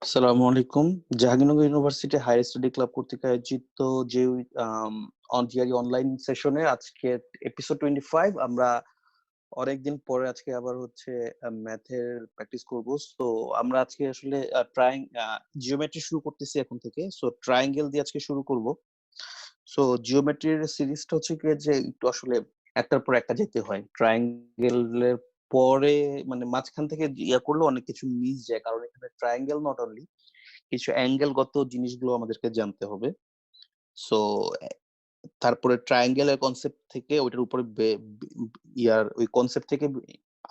আসসালামু আলাইকুম। Jahangirnagar university higher study club কর্তৃক আয়োজিত যে জিআরই অনলাইন সেশনে আজকে এপিসোড 25 আমরা অনেকদিন পরে আজকে আবার হচ্ছে ম্যাথের প্র্যাকটিস করব। সো আমরা আজকে আসলে জিওমেট্রি শুরু করতেছি এখন থেকে। সো ট্রায়াঙ্গেল দিয়ে আজকে শুরু করব। সো জিওমেট্রির সিরিজটা হচ্ছে কি যে একটু আসলে একটার পর একটা যেতে হয়। ট্রায়াঙ্গেলের পরে মানে মাঝখান থেকে ইয়া করলে অনেক কিছু মিস যায়, কারণ এখানে ট্রায়াঙ্গেল নট অনলি কিছু অ্যাঙ্গেলগত জিনিসগুলো আমাদেরকে জানতে হবে। সো তারপরে ট্রায়াঙ্গেলের কনসেপ্ট থেকে ওইটার উপরে ওই কনসেপ্ট থেকে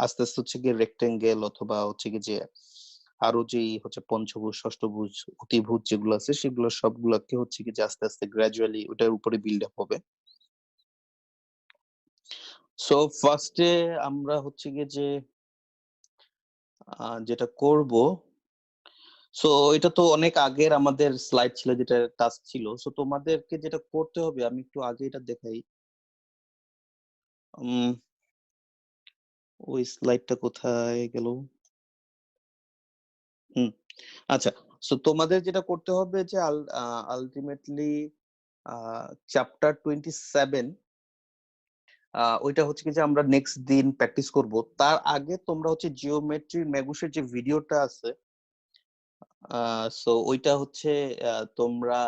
আস্তে আস্তে হচ্ছে গিয়ে রেক্টেঙ্গেল অথবা হচ্ছে কি যে আরো যেই হচ্ছে পঞ্চভুজ ষষ্ঠভুজ অতিভুজ যেগুলো আছে সেগুলো সবগুলোকে হচ্ছে কি যে আস্তে আস্তে গ্রাজুয়ালি ওটার উপরে বিল্ড আপ হবে। সো ফার্স্টে আমরা হচ্ছে গিয়ে যে যেটা করব, সো এটা তো অনেক আগের আমাদের স্লাইড ছিল, যেটা টাস্ক ছিল। সো তোমাদেরকে যেটা করতে হবে, আমি একটু আগে এটা দেখাই। ওই স্লাইডটা কোথায় গেল? আচ্ছা, সো তোমাদের যেটা করতে হবে যে আলটিমেটলি চ্যাপ্টার 27 ওইটা হচ্ছে কি যে আমরা নেক্সট দিন প্র্যাকটিস করব। তার আগে তোমরা হচ্ছে জিওমেট্রি ম্যাগুসের যে ভিডিওটা আছে, সো ওইটা হচ্ছে তোমরা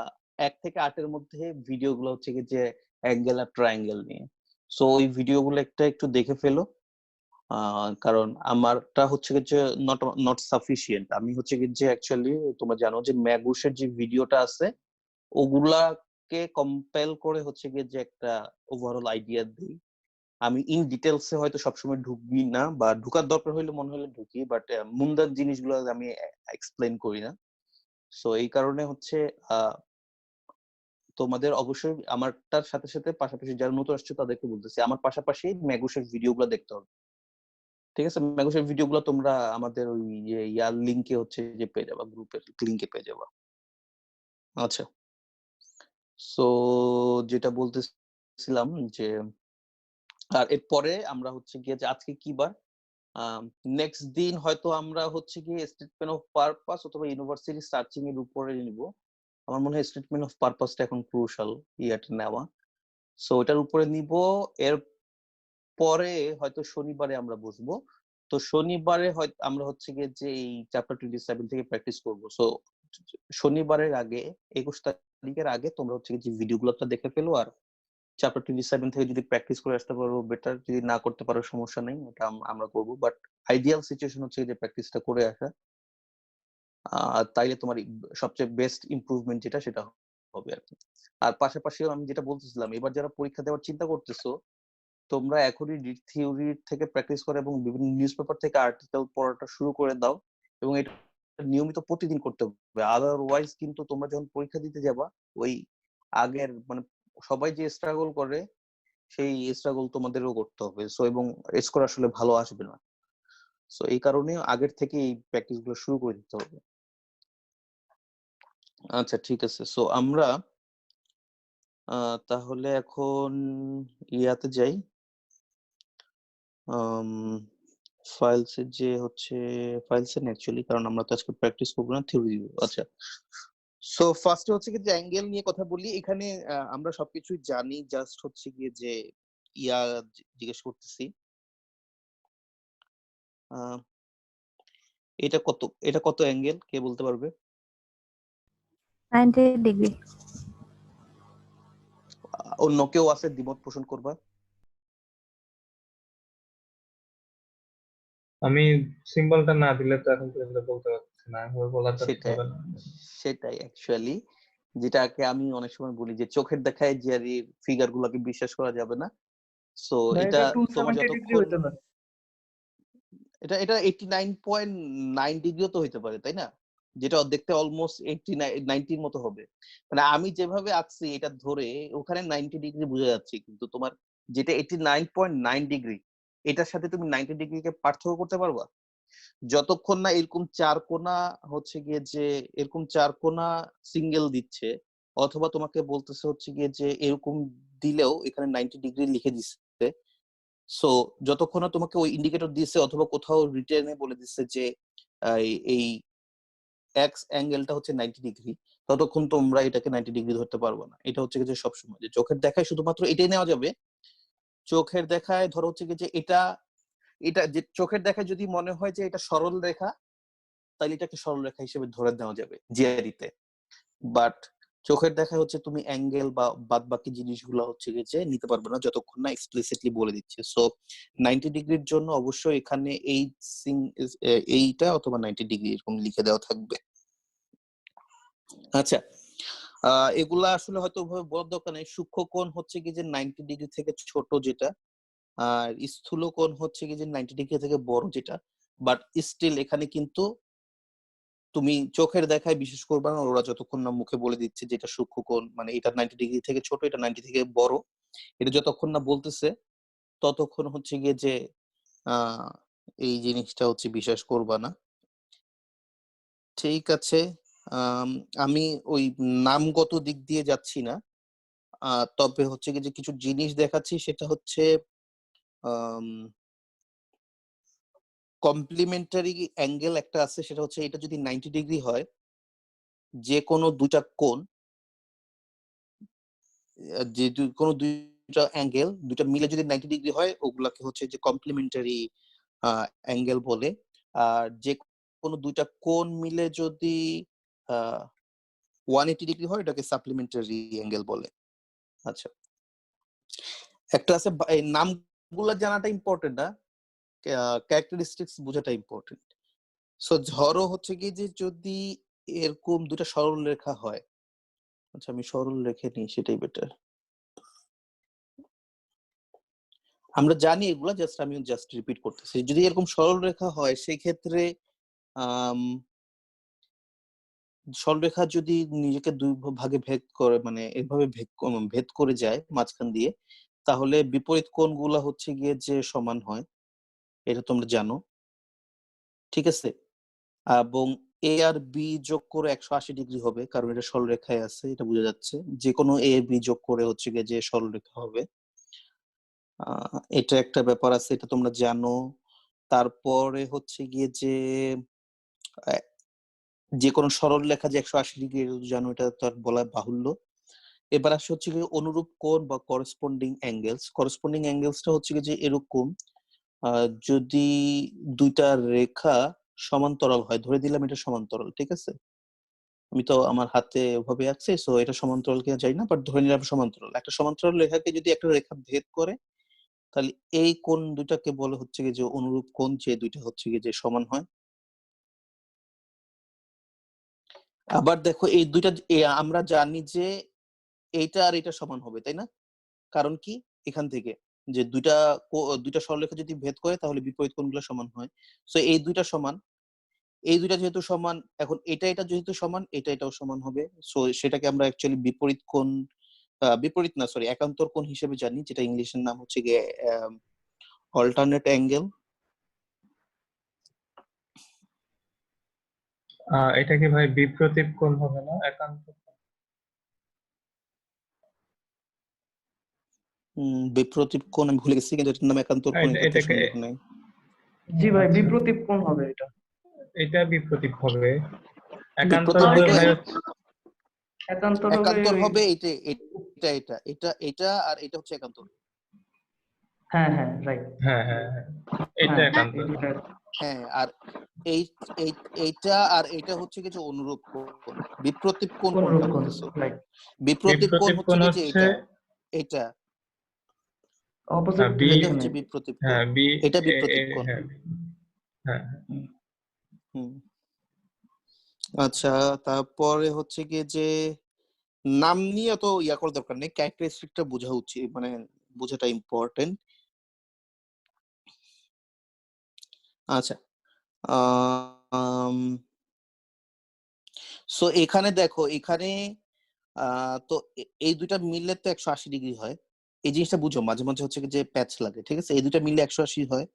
1 থেকে 8 মধ্যে ভিডিওগুলো হচ্ছে কি যে অ্যাঙ্গেল আর ট্রায়াঙ্গেল নিয়ে। সো ওই ভিডিওগুলো একটু দেখে ফেলো, কারণ আমারটা হচ্ছে কি যে নট নট সাফিসিয়েন্ট। আমি হচ্ছে কি যে অ্যাকচুয়ালি তোমরা জানো যে ম্যাগুসের যে ভিডিওটা আছে ওগুলাকে কম্পাইল করে হচ্ছে গিয়ে যে একটা ওভারঅল আইডিয়া দিই। আমি ইন ডিটেলসে হয়তো সবসময় ঢুকবি না, বা ঢুকার দরকার হলে মনে হলে ঢুকি, বাট মুন্দার জিনিসগুলো আমি এক্সপ্লেন করি না। সো এই কারণে হচ্ছে তোমাদের অবশ্যই আমারটার সাথে সাথে পাশাপাশি যারা নতুন আসছে তাদেরকে বলতেছি আমার পাশাপাশি ম্যাগুসের ভিডিওগুলো দেখতে হবে। ঠিক আছে, ম্যাগুসের ভিডিওগুলো তোমরা আমাদের ওই ইয়ার লিংকে হচ্ছে যে পেয়ে যাবা, গ্রুপের লিংকে পেয়ে যাবা। আচ্ছা, সো যেটা বলতেছিলাম যে আর এরপরে আমরা হচ্ছে গিয়ে যে আজকে কি বার, নেক্সট দিন হয়তো আমরা হচ্ছে গিয়ে স্টেটমেন্ট অফ পারপাস অথবা ইউনিভার্সিটি সার্চিং এর উপরে নিব। আমার মনে হয় স্টেটমেন্ট অফ পারপাসটা এখন ক্রুশাল ইয়াটা নেওয়া। সো এটার উপরে নিব। এর পরে হয়তো শনিবারে আমরা বসবো। তো শনিবারে হয়তো আমরা হচ্ছে গিয়ে যে এই চ্যাপ্টার 27 থেকে প্র্যাকটিস করব। সো শনিবারের আগে 21 তারিখের আগে তোমরা হচ্ছে যে ভিডিওগুলো দেখে ফেলো, আর চ্যাপ্টার 27 থেকে যদি প্র্যাকটিস করে আসতে পারো বেটার, যদি না করতে পারো সমস্যা নেই, ওটা আমরা করব। বাট আইডিয়াল সিচুয়েশন হচ্ছে যে প্র্যাকটিসটা করে আসা, তাইলে তোমার সবচেয়ে বেস্ট ইমপ্রুভমেন্ট যেটা সেটা হবে আর কি। আর পাশাপাশি আমি যেটা বলতেছিলাম, এবার যারা পরীক্ষা দেওয়ার চিন্তা করতেছো তোমরা এখনই থিওরি থেকে প্র্যাকটিস করো এবং বিভিন্ন নিউজ পেপার থেকে আর্টিকেল পড়াটা শুরু করে দাও, এবং এটা নিয়মিত প্রতিদিন করতে হবে। আদারওয়াইজ কিন্তু তোমরা যখন পরীক্ষা দিতে যাবা ওই আগের মানে সবাই যে স্ট্রাগল করে সেই স্ট্রাগল তোমাদেরও করতে হবে। সো এবং স্কোর আসলে ভালো আসবে না। সো এই কারণে আগের থেকে এই প্র্যাকটিস গুলো শুরু করে দিতে হবে। আচ্ছা ঠিক আছে, সো আমরা তাহলে এখন ইয়াতে যাই, ফাইলসে যে হচ্ছে ফাইলসে না অ্যাকচুয়ালি, কারণ আমরা তো আজকে প্র্যাকটিস করবো না, থিওরি দিব। আচ্ছা, সো ফার্স্টে হচ্ছে কি যে অ্যাঙ্গেল নিয়ে কথা বলি। এখানে আমরা সবকিছুই জানি, জাস্ট হচ্ছে গিয়ে যে ইয়া জিজ্ঞেস করতেছি। এটা কত, এটা কত অ্যাঙ্গেল কে বলতে পারবে? 90 ডিগ্রি। অন্য কেউ আছে দ্বিমত পোষণ করবা? আমি সিম্বলটা না দিলে তো এখন পর্যন্ত বলতে পারছি না, এভাবে বলা তো ঠিক হবে না। সেটাই অ্যাকচুয়ালি যেটাকে আমি অনেক সময় বলি যে চোখের দেখায় যে ফিগার গুলোকে বিশ্বাস করা যাবে না। সো এটা তোমার যতক্ষণ এটা এটা 89.9 ডিগ্রিও তো হইতে পারে, তাই না? যেটা দেখতে অলমোস্ট 90 মতো হবে। মানে আমি যেভাবে আঁকছি এটা ধরে ওখানে 90 ডিগ্রি বোঝা যাচ্ছে, কিন্তু তোমার যেটা 89.9 ডিগ্রি এটার সাথে তুমি 90 ডিগ্রিকে পার্থক্য করতে পারবা যতক্ষণ না এরকম চার কোণা হচ্ছে গিয়ে যে এরকম চার কোণা সিঙ্গেল দিচ্ছে, অথবা তোমাকে বলতেছে হচ্ছে গিয়ে যে এরকম দিলেও এখানে 90 ডিগ্রি লিখে দিচ্ছে। সো যতক্ষণ না তোমাকে ওই ইন্ডিকেটর দিচ্ছে অথবা কোথাও রিটেনে বলে দিচ্ছে যে এই এক্স অ্যাঙ্গেলটা হচ্ছে 90 ডিগ্রি, ততক্ষণ তোমরা এটাকে 90 ডিগ্রি ধরতে পারবো না। এটা হচ্ছে যে সবসময় যে চোখের দেখায় শুধুমাত্র এটাই নেওয়া যাবে। চোখের দেখায় ধরো হচ্ছে যে এটা এটা যে চোখের দেখায় যদি মনে হয় যে এটা সরল রেখা, তাহলে এটাকে সরল রেখা হিসেবে ধরে নেওয়া যাবে জিআরইতে। বাট চোখের দেখায় হচ্ছে তুমি অ্যাঙ্গেল বা বাদ বাকি জিনিসগুলো হচ্ছে যে নিতে পারবে না যতক্ষণ না এক্সপ্লিসিটলি বলে দিচ্ছে। সো 90 ডিগ্রির জন্য অবশ্যই এখানে এইটা অথবা 90 ডিগ্রি এরকম লিখে দেওয়া থাকবে। আচ্ছা, এগুলা আসলে হয়তো ওইভাবে বলার দরকার নেই। সূক্ষ্ম কোণ হচ্ছে কি যে 90 ডিগ্রি থেকে ছোট যেটা, আর স্থূল কোণ হচ্ছে কি যে 90 ডিগ্রি থেকে বড় যেটা। বাট স্টিল এখানে কিন্তু তুমি চোখের দেখায় বিশেষ করবে না, ওরা যতক্ষণ না মুখে বলে দিচ্ছে যে এটা সূক্ষ্ম কোণ, মানে এটা 90 ডিগ্রি থেকে ছোট, এটা 90 থেকে বড়, এটা যতক্ষণ না বলতেছে ততক্ষণ হচ্ছে গিয়ে যে আহ এই জিনিসটা হচ্ছে বিশ্বাস করবা না। ঠিক আছে, আমি ওই নামগত দিক দিয়ে যাচ্ছি না, তবে হচ্ছে কি যে কিছু জিনিস দেখাচ্ছি, সেটা হচ্ছে কমপ্লিমেন্টারি অ্যাঙ্গেল একটা আছে, সেটা হচ্ছে এটা যদি 90 ডিগ্রি হয়, যে কোনো দুটা কোণ, যে কোনো দুইটা অ্যাঙ্গেল দুইটা মিলে যদি 90 ডিগ্রি হয়, ওগুলাকে হচ্ছে যে কমপ্লিমেন্টারি অ্যাঙ্গেল বলে। আর যে কোনো দুইটা কোণ মিলে যদি 180 ডিগ্রি হয়, এটাকে সাপ্লিমেন্টারি অ্যাঙ্গেল বলে। আচ্ছা, একটা আছে, এই নামগুলা জানাটা ইম্পর্টেন্ট না, ক্যারেক্টারিস্টিক্স বোঝাটা ইম্পর্টেন্ট। সো ধরো হচ্ছে কি যে যদি এরকম দুটা সরল রেখা হয়, আচ্ছা আমি সরল রেখে নিই, সেটাই বেটার। আমরা জানি এগুলা, আমি জাস্ট রিপিট করতেছি। যদি এরকম সরল রেখা হয়, সেই ক্ষেত্রে সরলরেখা যদি নিজেকে দুই ভাগে ভেদ করে, মানে এভাবে ভেদ করে যায় মাঝখান দিয়ে, তাহলে বিপরীত কোণগুলা হচ্ছে গিয়ে যে সমান হয়, এটা তোমরা জানো, ঠিক আছে? এবং এ আর বি যোগ করে 180 ডিগ্রি হবে, কারণ এটা সরলরেখায় আছে, এটা বোঝা যাচ্ছে। যে কোনো এ বি যোগ করে হচ্ছে গিয়ে যে সরলরেখা হবে, এটা একটা ব্যাপার আছে, এটা তোমরা জানো। তারপরে হচ্ছে গিয়ে যে কোনো সরল রেখা যে 180 ডিগ্রি, জানো, এটা তো আর বলা বাহুল্য। এবার আসে হচ্ছে গিয়ে অনুরূপ কোণ বা করসপন্ডিং অ্যাঙ্গেলস। করসপন্ডিং অ্যাঙ্গেলসটা হচ্ছে গিয়ে যে এরকম, যদি দুইটা রেখা সমান্তরাল হয়, ধরে দিলাম এটা সমান্তরাল, ঠিক আছে? আমি তো আমার হাতে ওভাবে আছে, সো এটা সমান্তরাল কিনা জানি না, বাট ধরে নিলাম সমান্তরাল। একটা সমান্তরাল রেখাকে যদি একটা রেখা ভেদ করে, তাহলে এই কোণ দুটাকে বলে হচ্ছে গিয়ে যে অনুরূপ কোণ, যে দুইটা হচ্ছে গিয়ে যে সমান হয়। আবার দেখো এই দুইটা আমরা জানি যে এইটা আর এটা সমান হবে, তাই না? কারণ কি, এখান থেকে যে দুইটা সরলরেখা যদি ভেদ করে, তাহলে বিপরীত কোণগুলো সমান হয়। সো এই দুইটা সমান, এই দুইটা যেহেতু সমান, এখন এটা যেহেতু সমান, এটাও সমান হবে। সো সেটাকে আমরা অ্যাকচুয়ালি বিপরীত কোণ, বিপরীত না সরি, একান্তর কোণ হিসেবে জানি, যেটা ইংলিশের নাম হচ্ছে গিয়ে অল্টারনেট অ্যাঙ্গেল। এটা কি ভাই বিপ্রতীপ কোণ হবে না, একান্ত? বিপরীত কোণ আমি ভুলে গেছি, কিন্তু এটার নাম একান্তর কোণ, এটা তো এটাকে, সুন্দর নাই। জি ভাই, আচ্ছা, বিপ্রতীপ কোণ হবে এটা। এটা বিপ্রতীপ হবে। একান্তর বিপ্রতীপ হবে বলতে ভাই হচ্ছে, একান্তর হবে একান্তর ওই। হবে এটা এটা এটা এটা এটা আর এটা হচ্ছে একান্তর। হ্যাঁ হ্যাঁ, রাইট। হ্যাঁ হ্যাঁ হ্যাঁ, এটা হ্যাঁ, একান্তর। হ্যাঁ, আর এই এইটা আর এটা হচ্ছে কিছু অনুরূপ কোণ। বিপ্রতীপ কোণ অনুরূপ কোনটা কোণ, বলতেছো? রাইট। বিপ্রতীপ কোণ বিপ্রতীপ হচ্ছে কোণ কি যে হচ্ছে এটা এটা অপোজিট বি, এটা ডিরেকশনে। হচ্ছে বিপ্রতীপ কোণ, হ্যাঁ বি, এটা বিপ্রতীপ কোণ। হ্যাঁ হ্যাঁ। হুম, আচ্ছা, তারপরে হচ্ছে কি যে নাম নিয়ে তো ইয়া করার দরকার নেই, ক্যারেক্টারিস্টিকটা বোঝা উচিত, মানে বোঝাটা ইম্পর্টেন্ট। আচ্ছা, সো এখানে দেখো, এখানে তো এই দুইটা মিললে তো 180 ডিগ্রি হয়। এই জিনিসটা বুঝো, মাঝে মাঝে হচ্ছে কি যে প্যাচ লাগে, ঠিক আছে? এই দুইটা মিললে 180 হয়।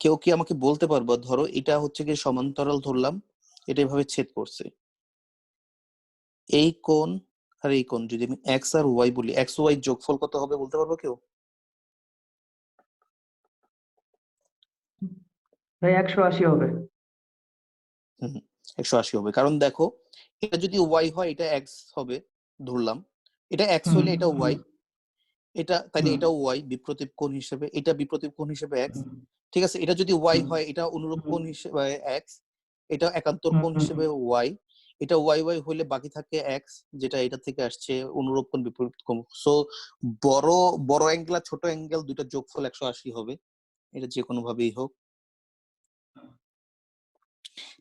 কেউ কি আমাকে বলতে পারবো, ধরো এটা হচ্ছে কি সমান্তরাল ধরলাম, এটা এভাবে ছেদ করছে, এই কোণ আর এই কোণ যদি আমি এক্স আর ওয়াই বলি, এক্স ওয়াই যোগফল কত হবে বলতে পারবো কেউ? ভাই 180 হবে। 180 হবে, কারণ দেখো এটা যদি ওয়াই হয় এটা এক্স হবে, ধরলাম এটা এক্স হুম হলে এটা ওয়াই, এটা তাইলে হুম এটাও ওয়াই বিপ্রতীপ কোণ হিসেবে, এটা বিপ্রতীপ কোণ হিসেবে এক্স। ঠিক আছে, এটা যদি ওয়াই হয় এটা অনুরূপ কোণ হিসেবে এক্স, এটা একান্তর কোণ হিসেবে ওয়াই, এটা ওয়াই ওয়াই হলে বাকি থাকে এক্স, যেটা এটা থেকে আসছে অনুরূপ কোণ বিপরীত কোণ। সো বড় বড় অ্যাঙ্গেল আর ছোট অ্যাঙ্গেল দুইটা যোগফল 180 হবে, এটা যে কোনো ভাবেই হোক।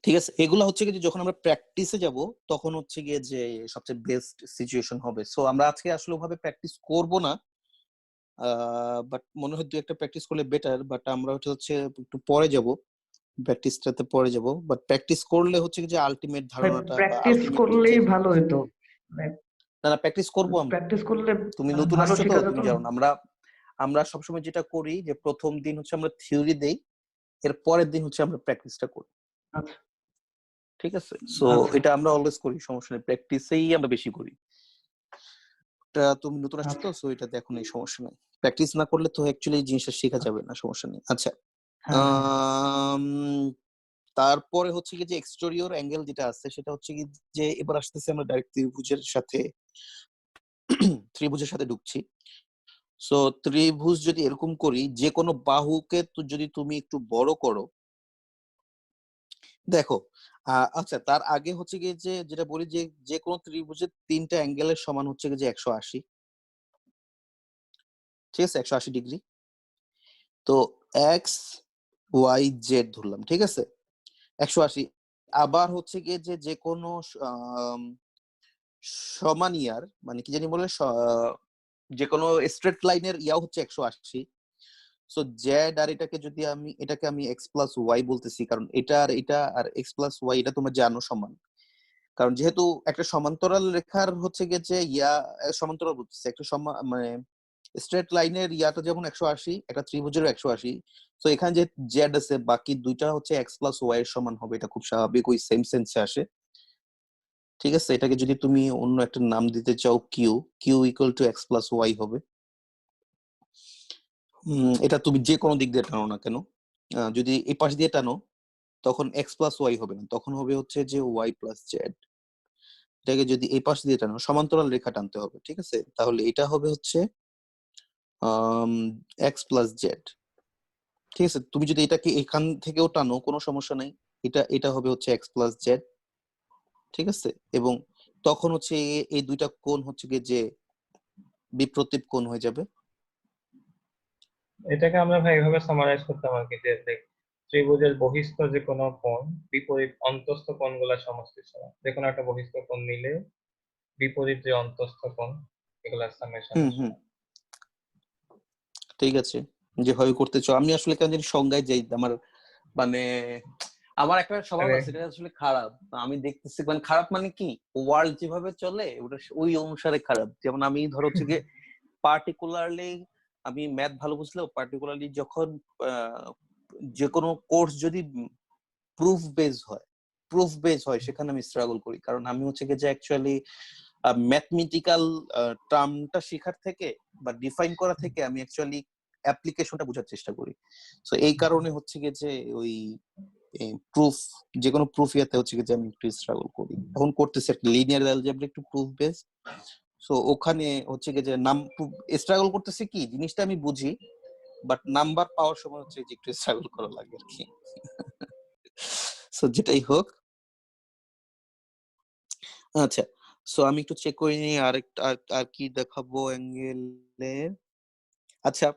ঠিক আছে, এগুলো হচ্ছে কি যে যখন আমরা প্র্যাকটিসে যাব তখন হচ্ছে গিয়ে যে সবচেয়ে বেস্ট সিচুয়েশন হবে। সো আমরা আজকে আসলে ওভাবে প্র্যাকটিস করব না, বাট মনে হয় 2-1টা প্র্যাকটিস করলে বেটার, বাট আমরা হচ্ছে একটু পরে যাব, প্র্যাকটিসটাতে পরে যাব, বাট প্র্যাকটিস করলে হচ্ছে কি যে আলটিমেট ভাই ধারণাটা বা প্র্যাকটিস আলটিমেট যে, করলেই ভালো হতো। না না প্র্যাকটিস করব আমরা। প্র্যাকটিস করলে তুমি মানে নতুন ভালো আসছো তো, শেখা যেত তুমি না? জানো না, আমরা সবসময় যেটা করি যে প্রথম দিন হচ্ছে আমরা থিওরি দেই, এর পরের দিন হচ্ছে আমরা প্র্যাকটিসটা করি। আচ্ছা ঠিক আছে, সো আচ্ছা এটা আমরা অলওয়েজ করি, সমস্যা নেই, প্র্যাকটিসেই আমরা বেশি করি। তুমি নতুন আসছো তো, আচ্ছা সো এটা দেখো এই সমস্যা নাই, প্র্যাকটিস না করলে তো অ্যাকচুয়ালি জিনিসটা শেখা যাবে না, সমস্যা নেই। আচ্ছা, হ্যাঁ হ্যাঁ আম, তারপরে হচ্ছে কি যে এক্সটেরিয়র অ্যাঙ্গেল যেটা আছে সেটা হচ্ছে কি যে এবার আসতেছে আমরা ডাইরেক্ট ত্রিভুজের সাথে ঢুকছি। সো ত্রিভুজ যদি এরকম করি, যে কোনো বাহুকে যদি তুমি একটু বড় করো, দেখো আচ্ছা তার আগে হচ্ছে গিয়ে যে যেটা বলি যে যে কোনো ত্রিভুজের 3টা অ্যাঙ্গেলের সমান হচ্ছে গিয়ে যে 180, ঠিক আছে, 180 ডিগ্রি। তো এক্স ওয়াই জেড ধরলাম, ঠিক আছে, 180। আবার হচ্ছে গিয়ে যে যে কোনো আম, সমান ইয়ার মানে কি জানি বলে যে কোনো স্ট্রেট লাইনের ইয়া হচ্ছে 180। সো জেড আর এটাকে আমি এক্স প্লাস ওয়াই বলতেছি, কারণ এটা আর এটা আর এক্স প্লাস ওয়াই এটা তোমরা জানো সমান, কারণ যেহেতু একটা সমান্তরাল রেখার হচ্ছে গিয়ে যে সমান্তরাল বলতেছে একটা মানে স্ট্রেট লাইনের ইয়াটা যেমন 180, একটা ত্রিভুজের 180। তো এখানে যে জেড আছে বাকি দুইটা হচ্ছে এক্স প্লাস ওয়াই এর সমান হবে, এটা খুব স্বাভাবিক, ওই সেম সেন্সে আসে। ঠিক আছে, এটাকে যদি তুমি অন্য একটা নাম দিতে চাও Q, Q equal to X plus Y হবে। এটা তুমি যে কোনো দিক দিয়ে টানো না কেন, যদি এই পাশ দিয়ে টানো তখন এক্স প্লাস ওয়াই হবে না, তখন হবে হচ্ছে যে ওয়াই প্লাস জেড। এটাকে যদি এই পাশ দিয়ে টানো, সমান্তরাল রেখা টানতে হবে, ঠিক আছে, তাহলে এটা হবে হচ্ছে এক্স প্লাস জেড। ঠিক আছে, তুমি যদি এটাকে এখান থেকেও টানো কোনো সমস্যা নাই, এটা হবে হচ্ছে এক্স প্লাস জেড। ঠিক আছে, এবং তখন হচ্ছে এই দুইটা কোণ হচ্ছে গিয়ে যে বিপ্রতীপ কোণ হয়ে যাবে। এটাকে আমরা ভাই এভাবে সামারাইজ করতাম আর কি, যে ত্রিভুজের বহিস্থ যে কোনো কোণ বিপরীত অন্তস্থ কোণগুলোর সমষ্টির সমান। যে কোনো একটা বহিস্থ কোণ নিলে বিপরীত যে অন্তস্থ কোণ এগুলার সামেশনের হুম, সমান। ঠিক আছে, যেভাবে করতে চাও। আমি আসলে কেন জানি সংজ্ঞায় যাই, মানে আমার একটা স্বভাব আরে আছে, এটা আসলে খারাপ, আমি দেখতেছি মানে খারাপ মানে কি, ওয়ার্ল্ড যেভাবে চলে ওটা ওই অনুসারে খারাপ। যেমন আমি ধরো হচ্ছে গিয়ে পার্টিকুলারলি আমি ম্যাথ ভালো বুঝলেও পার্টিকুলারলি যখন যে কোনো কোর্স যদি প্রুফ বেস হয় সেখানে আমি স্ট্রাগল করি, কারণ আমি হচ্ছে গিয়ে যে অ্যাকচুয়ালি ম্যাথমেটিক্যাল টার্মটা শেখার থেকে বা ডিফাইন করা থেকে আমি অ্যাকচুয়ালি অ্যাপ্লিকেশনটা বোঝার চেষ্টা করি। সো এই কারণে হচ্ছে গিয়ে যে ওই প্রুফ, যে কোনো প্রুফ ইয়াতে হচ্ছে গিয়ে যে আমি একটু স্ট্রাগল করি, এখন করতেছি একটা লিনিয়ার অ্যালজেব্রা একটু প্রুফ বেস। সো ওখানে হচ্ছে গিয়ে যে স্ট্রাগল করতেছি কি জিনিসটা আমি বুঝি, বাট নাম্বার পাওয়ার সময় হচ্ছে যে একটু স্ট্রাগল করা লাগে আর কি। সো যেটাই হোক, আচ্ছা, সো আমি একটু চেক করে নিই আরেকটা আর কি দেখাবো অ্যাঙ্গেলে। আচ্ছা,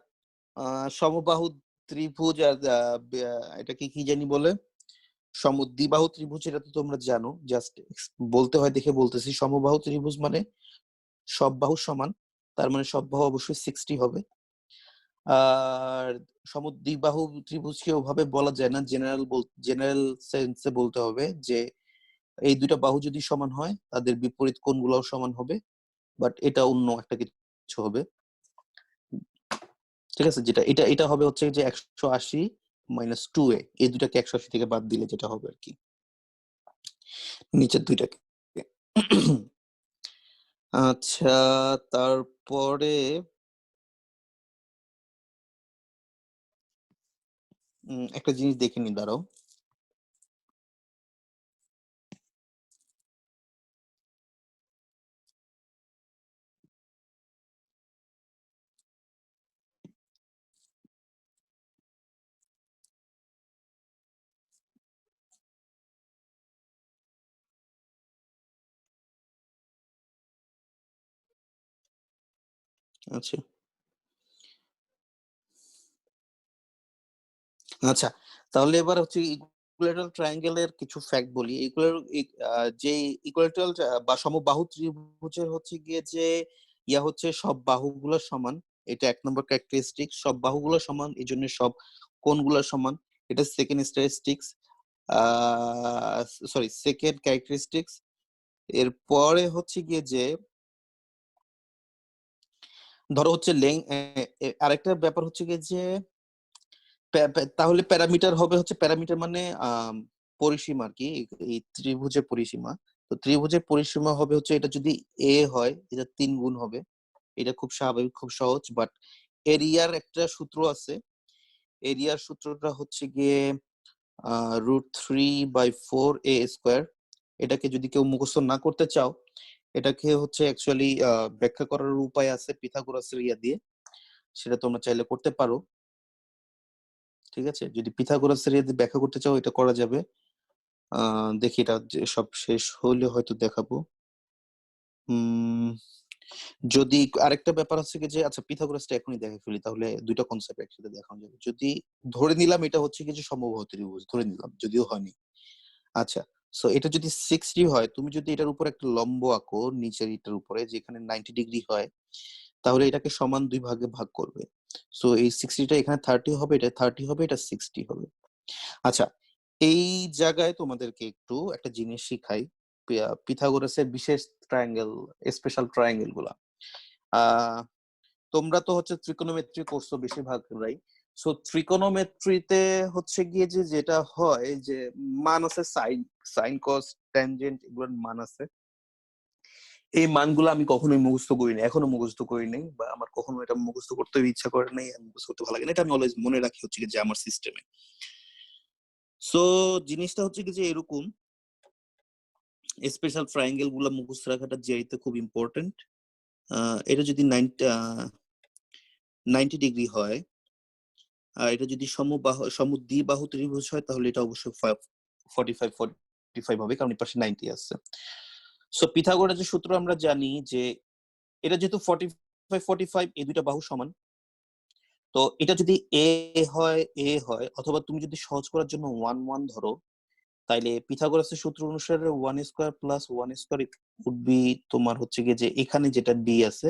সমবাহু ত্রিভুজ আর এটাকে কি জানি বলে, দ্বিবাহু ত্রিভুজ, এটা তো তোমরা জানো, জাস্ট বলতে হয় দেখে বলতেছি। সমবাহু ত্রিভুজ মানে সব বাহু সমান, তার মানে সব বাহু অবশ্যই 60 হবে। আর দ্বিবাহু ত্রিভুজকে ওভাবে বলা যায় না, জেনারেল সেন্সে বলতে হবে যে এই দুইটা বাহু যদি সমান হয় তাদের বিপরীত কোণগুলোও সমান হবে, বাট এটা অন্য একটা কিছু হবে। ঠিক আছে, যেটা এটা এটা হবে হচ্ছে যে 180 মাইনাস 2a, এই দুটাকে 180 থেকে বাদ দিলে যেটা হবে আর কি, নিচের দুইটাকে। আচ্ছা, তারপরে একটা জিনিস দেখে নি, দাঁড়াও। আচ্ছা আচ্ছা, তাহলে এবার হচ্ছে ইকুয়েটরাল ট্রায়াঙ্গেলের কিছু ফ্যাক্ট বলি। যে ইকুয়েটরাল বা সমবাহু ত্রিভুজের হচ্ছে গিয়ে যে হচ্ছে সব বাহুগুলো সমান। এটা 1 নম্বর ক্যারেক্টারিস্টিক। সব বাহুগুলো সমান, এই জন্য সব কোণগুলো সমান। এটা second statistics, sorry second characteristics. এরপরে হচ্ছে গিয়ে যে ধরো হচ্ছে আরেকটা ব্যাপার হচ্ছে গিয়ে যে তাহলে প্যারামিটার হবে হচ্ছে, প্যারামিটার মানে পরিসীমা আর কি, এই ত্রিভুজের পরিসীমা। তো ত্রিভুজের পরিসীমা হবে হচ্ছে, এটা যদি এ হয় এটা 3 গুণ হবে। এটা খুব স্বাভাবিক, খুব সহজ। বাট এরিয়ার একটা সূত্র আছে। এরিয়ার সূত্রটা হচ্ছে গিয়ে √3/4a²। এটাকে যদি কেউ মুখস্থ না করতে চাও, এটাকে হচ্ছে অ্যাকচুয়ালি ব্যাখ্যা করার উপায় আছে পিথাগোরাসের দিয়ে। সেটা তোমরা চাইলে করতে পারো। ঠিক আছে, যদি পিথাগোরাসের দিয়ে ব্যাখ্যা করতে চাও এটা করা যাবে। দেখি এটা সব শেষ হলে হয়তো দেখাবো। যদি আরেকটা ব্যাপার আছে কি যে, আচ্ছা পিথাগোরাসটা এখনই দেখে ফেলি, তাহলে দুইটা কনসেপ্ট একসাথে দেখানো যাবে। যদি ধরে নিলাম এটা হচ্ছে কি যে সমবাহু ত্রিভুজ, ধরে নিলাম, যদিও হয়নি। আচ্ছা, সো এটা যদি 60 হয়, তুমি যদি এটার উপর একটা লম্ব আঁকো নিচের এটার উপরে, যেখানে 90 ডিগ্রি হয়, তাহলে এটাকে সমান 2 ভাগে ভাগ করবে। সো এই 60টা এখানে 30 হবে, এটা 30 হবে, এটা 60 হবে। আচ্ছা, এই জায়গায় তোমাদেরকে একটু একটা জিনিস শিখাই, পিথাগোরাসের বিশেষ ট্রায়াঙ্গেল, স্পেশাল ট্রায়াঙ্গেল গুলা। আহ তোমরা তো হচ্ছে ত্রিকোণমিত্রি করছো বেশিরভাগরাই। সো ত্রিকোণমিত্রিতে হচ্ছে গিয়ে যে যেটা হয় যে মান আছে, সাইন সাইন কস ট্যানজেন্ট, এগুলোর মান আছে। এই মানগুলো আমি কখনোই মুখস্থ করিনি, এখনো মুখস্থ করিনি, বা আমার কখনো এটা মুখস্থ করতে ইচ্ছা করে নাই, মুখস্থ করতে ভালো লাগে না। এটা আমি অলওয়েজ মনে রাখি হচ্ছে যে আমার সিস্টেমে। সো জিনিসটা হচ্ছে কি যে এরকম, স্পেশাল ট্রায়াঙ্গেল গুলো মুখস্থ রাখাটা জিআইতে খুব ইম্পর্টেন্ট। এটা যদি 90 ডিগ্রি হয়, আর এটা যদি সমদ্বিবাহু ত্রিভুজ হয়, তাহলে এটা অবশ্যই 45 হবে, কারণ এই পাশে 90 আছে। সো পিথাগোরাসের সূত্র আমরা জানি যে এটা যেহেতু 45 এই দুইটা বাহু সমান, তো এটা যদি এ হয়, অথবা তুমি যদি সহজ করার জন্য 1 ধরো, তাইলে পিথাগোরাসের সূত্র অনুসারে 1² + 1² উড বি তোমার হচ্ছে গিয়ে যে এখানে যেটা ডি আছে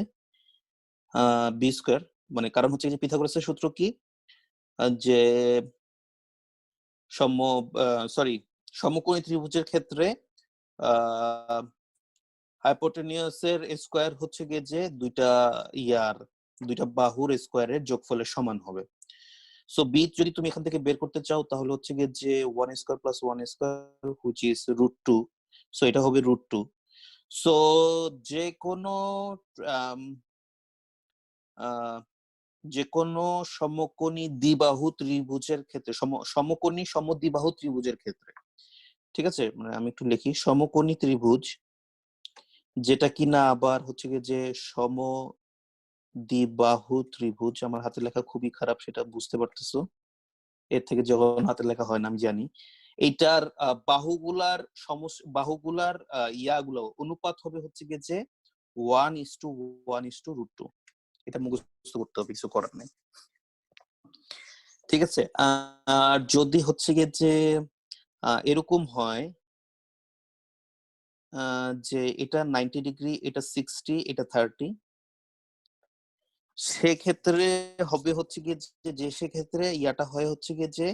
b²। মানে কারণ হচ্ছে যে পিথাগোরাসের সূত্র কি, যে সমকোণী ত্রিভুজের ক্ষেত্রে হাইপোটেনিয়াসের স্কয়ার হচ্ছে গিয়ে যে দুইটা বাহুর স্কয়ারের যোগফলের সমান হবে। সো বি যদি তুমি এখান থেকে বের করতে চাও, তাহলে হচ্ছে গিয়ে যে 1² + 1² হুইচ ইজ √2। সো এটা হবে √2। সো যে কোনো যে কোনো সমকোণী দ্বিবাহু ত্রিভুজের ক্ষেত্রে, সমকোণী সমদ্বিবাহু ত্রিভুজের ক্ষেত্রে, ঠিক আছে, মানে আমি একটু লিখি, সমকোণী ত্রিভুজ যেটা কিনা আবার হচ্ছে গিয়ে যে সমদ্বিবাহু ত্রিভুজ, আমার হাতে লেখা খুবই খারাপ, সেটা বুঝতে পারতেছো, এর থেকে যখন হাতে লেখা হয় না আমি জানি। এইটার বাহুগুলার ইয়াগুলো অনুপাত হবে হচ্ছে গিয়ে যে 1:1:√2। এটা মুখস্থ করতে হবে, কিছু করার নেই। ঠিক আছে, আর যদি হচ্ছে গিয়ে যে এরকম হয় যে এটা 90 ডিগ্রি, এটা 60, এটা 30, সেক্ষেত্রে হবে হচ্ছে গিয়ে যে সেক্ষেত্রে ইয়াটা হয় হচ্ছে গিয়ে যে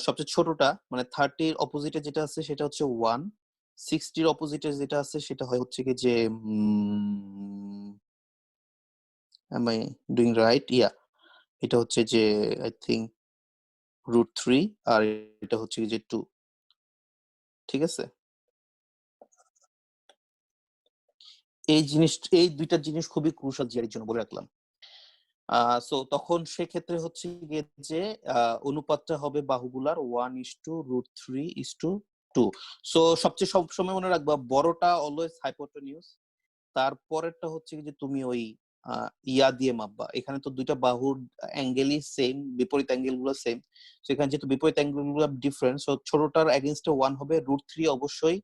সবচেয়ে ছোটটা, মানে 30-র অপোজিটে যেটা আছে সেটা হচ্ছে 1, 60-র অপোজিটে যেটা আছে সেটা হয় হচ্ছে গিয়ে যে am I doing right? এটা হচ্ছে যে আই থিঙ্ক √3, আর এটা হচ্ছে যে 2। ঠিক আছে, এই দুইটা জিনিস খুবই ক্রুশাল জিআর জন্য বলে রাখলাম। সো তখন সেক্ষেত্রে হচ্ছে গিয়ে যে অনুপাতটা হবে বাহুগুলার 1:√3:2। সো সবচেয়ে সবসময় মনে রাখবা বড়টা অলওয়েজ হাইপোটেনিউস, তারপরেরটা হচ্ছে কি যে তুমি ওই ইয়া দিয়ে মাপবা। এখানে তো দুইটা বাহুর অ্যাঙ্গেলই সেম, বিপরীত অ্যাঙ্গেল গুলো সেম, সেখানে যেহেতু বিপরীত অ্যাঙ্গেল গুলো ডিফারেন্ট, সো ছোটটার এগেইনস্টে 1 হবে, √3 অবশ্যই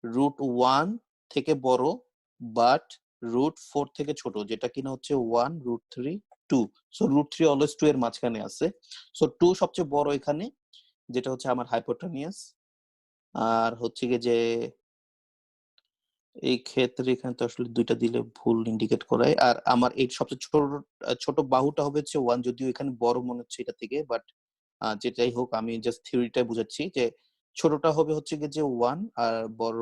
√1 থেকে বড়, বাট √4 থেকে ছোট, যেটা কিনা হচ্ছে 1, √3, 2। সো √3 অলওয়েজ 2 এর মাঝখানে আছে। সো 2 সবচেয়ে বড় এখানে, যেটা হচ্ছে আমার হাইপোটেনিয়াস। আর হচ্ছে গিয়ে যে এই ক্ষেত্রে এখানে তো আসলে দুইটা দিলে ভুল ইন্ডিকেট করায়। আর আমার এই সবচেয়ে ছোট বাহুটা হবে হচ্ছে 1, যদিও এখানে বড় মনে হচ্ছে এটা থেকে, বাট যেটাই হোক আমি জাস্ট থিওরিটাই বুঝাচ্ছি যে ছোটটা হবে হচ্ছে গিয়ে যে 1, আর বড়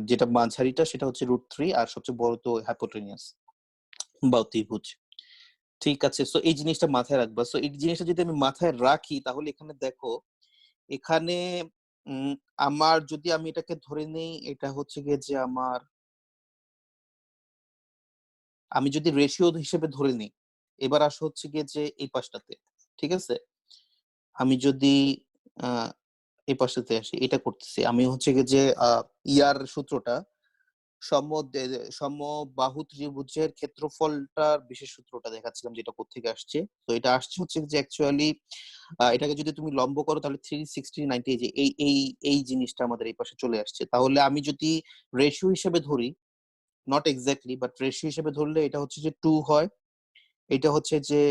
যেটা মাঝারিটা সেটা হচ্ছে √3, আর সবচেয়ে বড় তো হাইপোটেনিয়াস বা অতিভুজ। ঠিক আছে, সো এই জিনিসটা মাথায় রাখবা। সো এই জিনিসটা যদি আমি মাথায় রাখি তাহলে এখানে দেখো, এখানে আমার যদি আমি এটাকে ধরে নেই, এটা হচ্ছে গিয়ে যে আমি যদি রেশিও হিসেবে ধরে নিই, এবার আসো হচ্ছে গিয়ে যে এই পাশটাতে, ঠিক আছে? আমি যদি এই পাশটাতে আসি, এটা করতেছি আমি হচ্ছে গিয়ে যে ইয়ার সূত্রটা, সমবাহু ত্রিভুজের ক্ষেত্রফলটার বিশেষ সূত্রটা দেখাচ্ছিলাম, যেটা কোত্থেকে আসছে। তো এটা আসছে হচ্ছে যে অ্যাকচুয়ালি এটাকে যদি তুমি লম্ব করো তাহলে 360, 90, এই যে এই জিনিসটা আমাদের এই পাশে চলে আসছে। তাহলে আমি যদি রেশিও হিসেবে ধরি, নট এক্স্যাক্টলি বাট রেশিও হিসেবে ধরলে এটা হচ্ছে যে 2 হয়, এটা হচ্ছে যে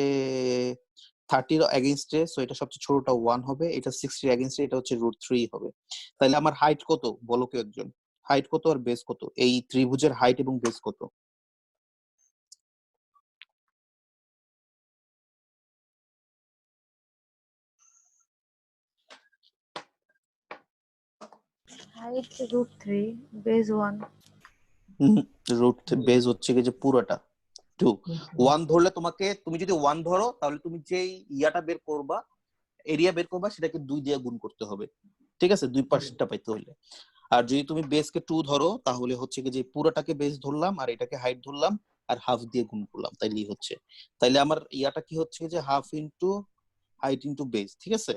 30 এগেইনস্টে, সো এটা সবচেয়ে ছোটটা 1 হবে, এটা 60 এগেইনস্টে, এটা হচ্ছে √3 হবে। তাহলে আমার হাইট কত বলো কেউ একজন? হাইট কত আর বেস কত? এই ত্রিভুজের হাইট এবং বেস কত? Height √3, base 1. বেস হচ্ছে কি যে পুরোটা 2। 1 ধরলে তুমি যদি 1 ধরো তাহলে তুমি যেই ইয়াটা বের করবা, এরিয়া বের করবা, সেটাকে 2 দিয়ে গুণ করতে হবে, ঠিক আছে, দুই পাশটা পাইতে হলে। আর যদি তুমি বেসকে 2 ধরো তাহলে হচ্ছে কি যে পুরোটাকে বেস ধরলাম আর এটাকে হাইট ধরলাম আর হাফ দিয়ে গুণ করলাম, তাইলেই হচ্ছে। তাইলে আমার ইয়াটা কি হচ্ছে যে half into height into base, ঠিক আছে?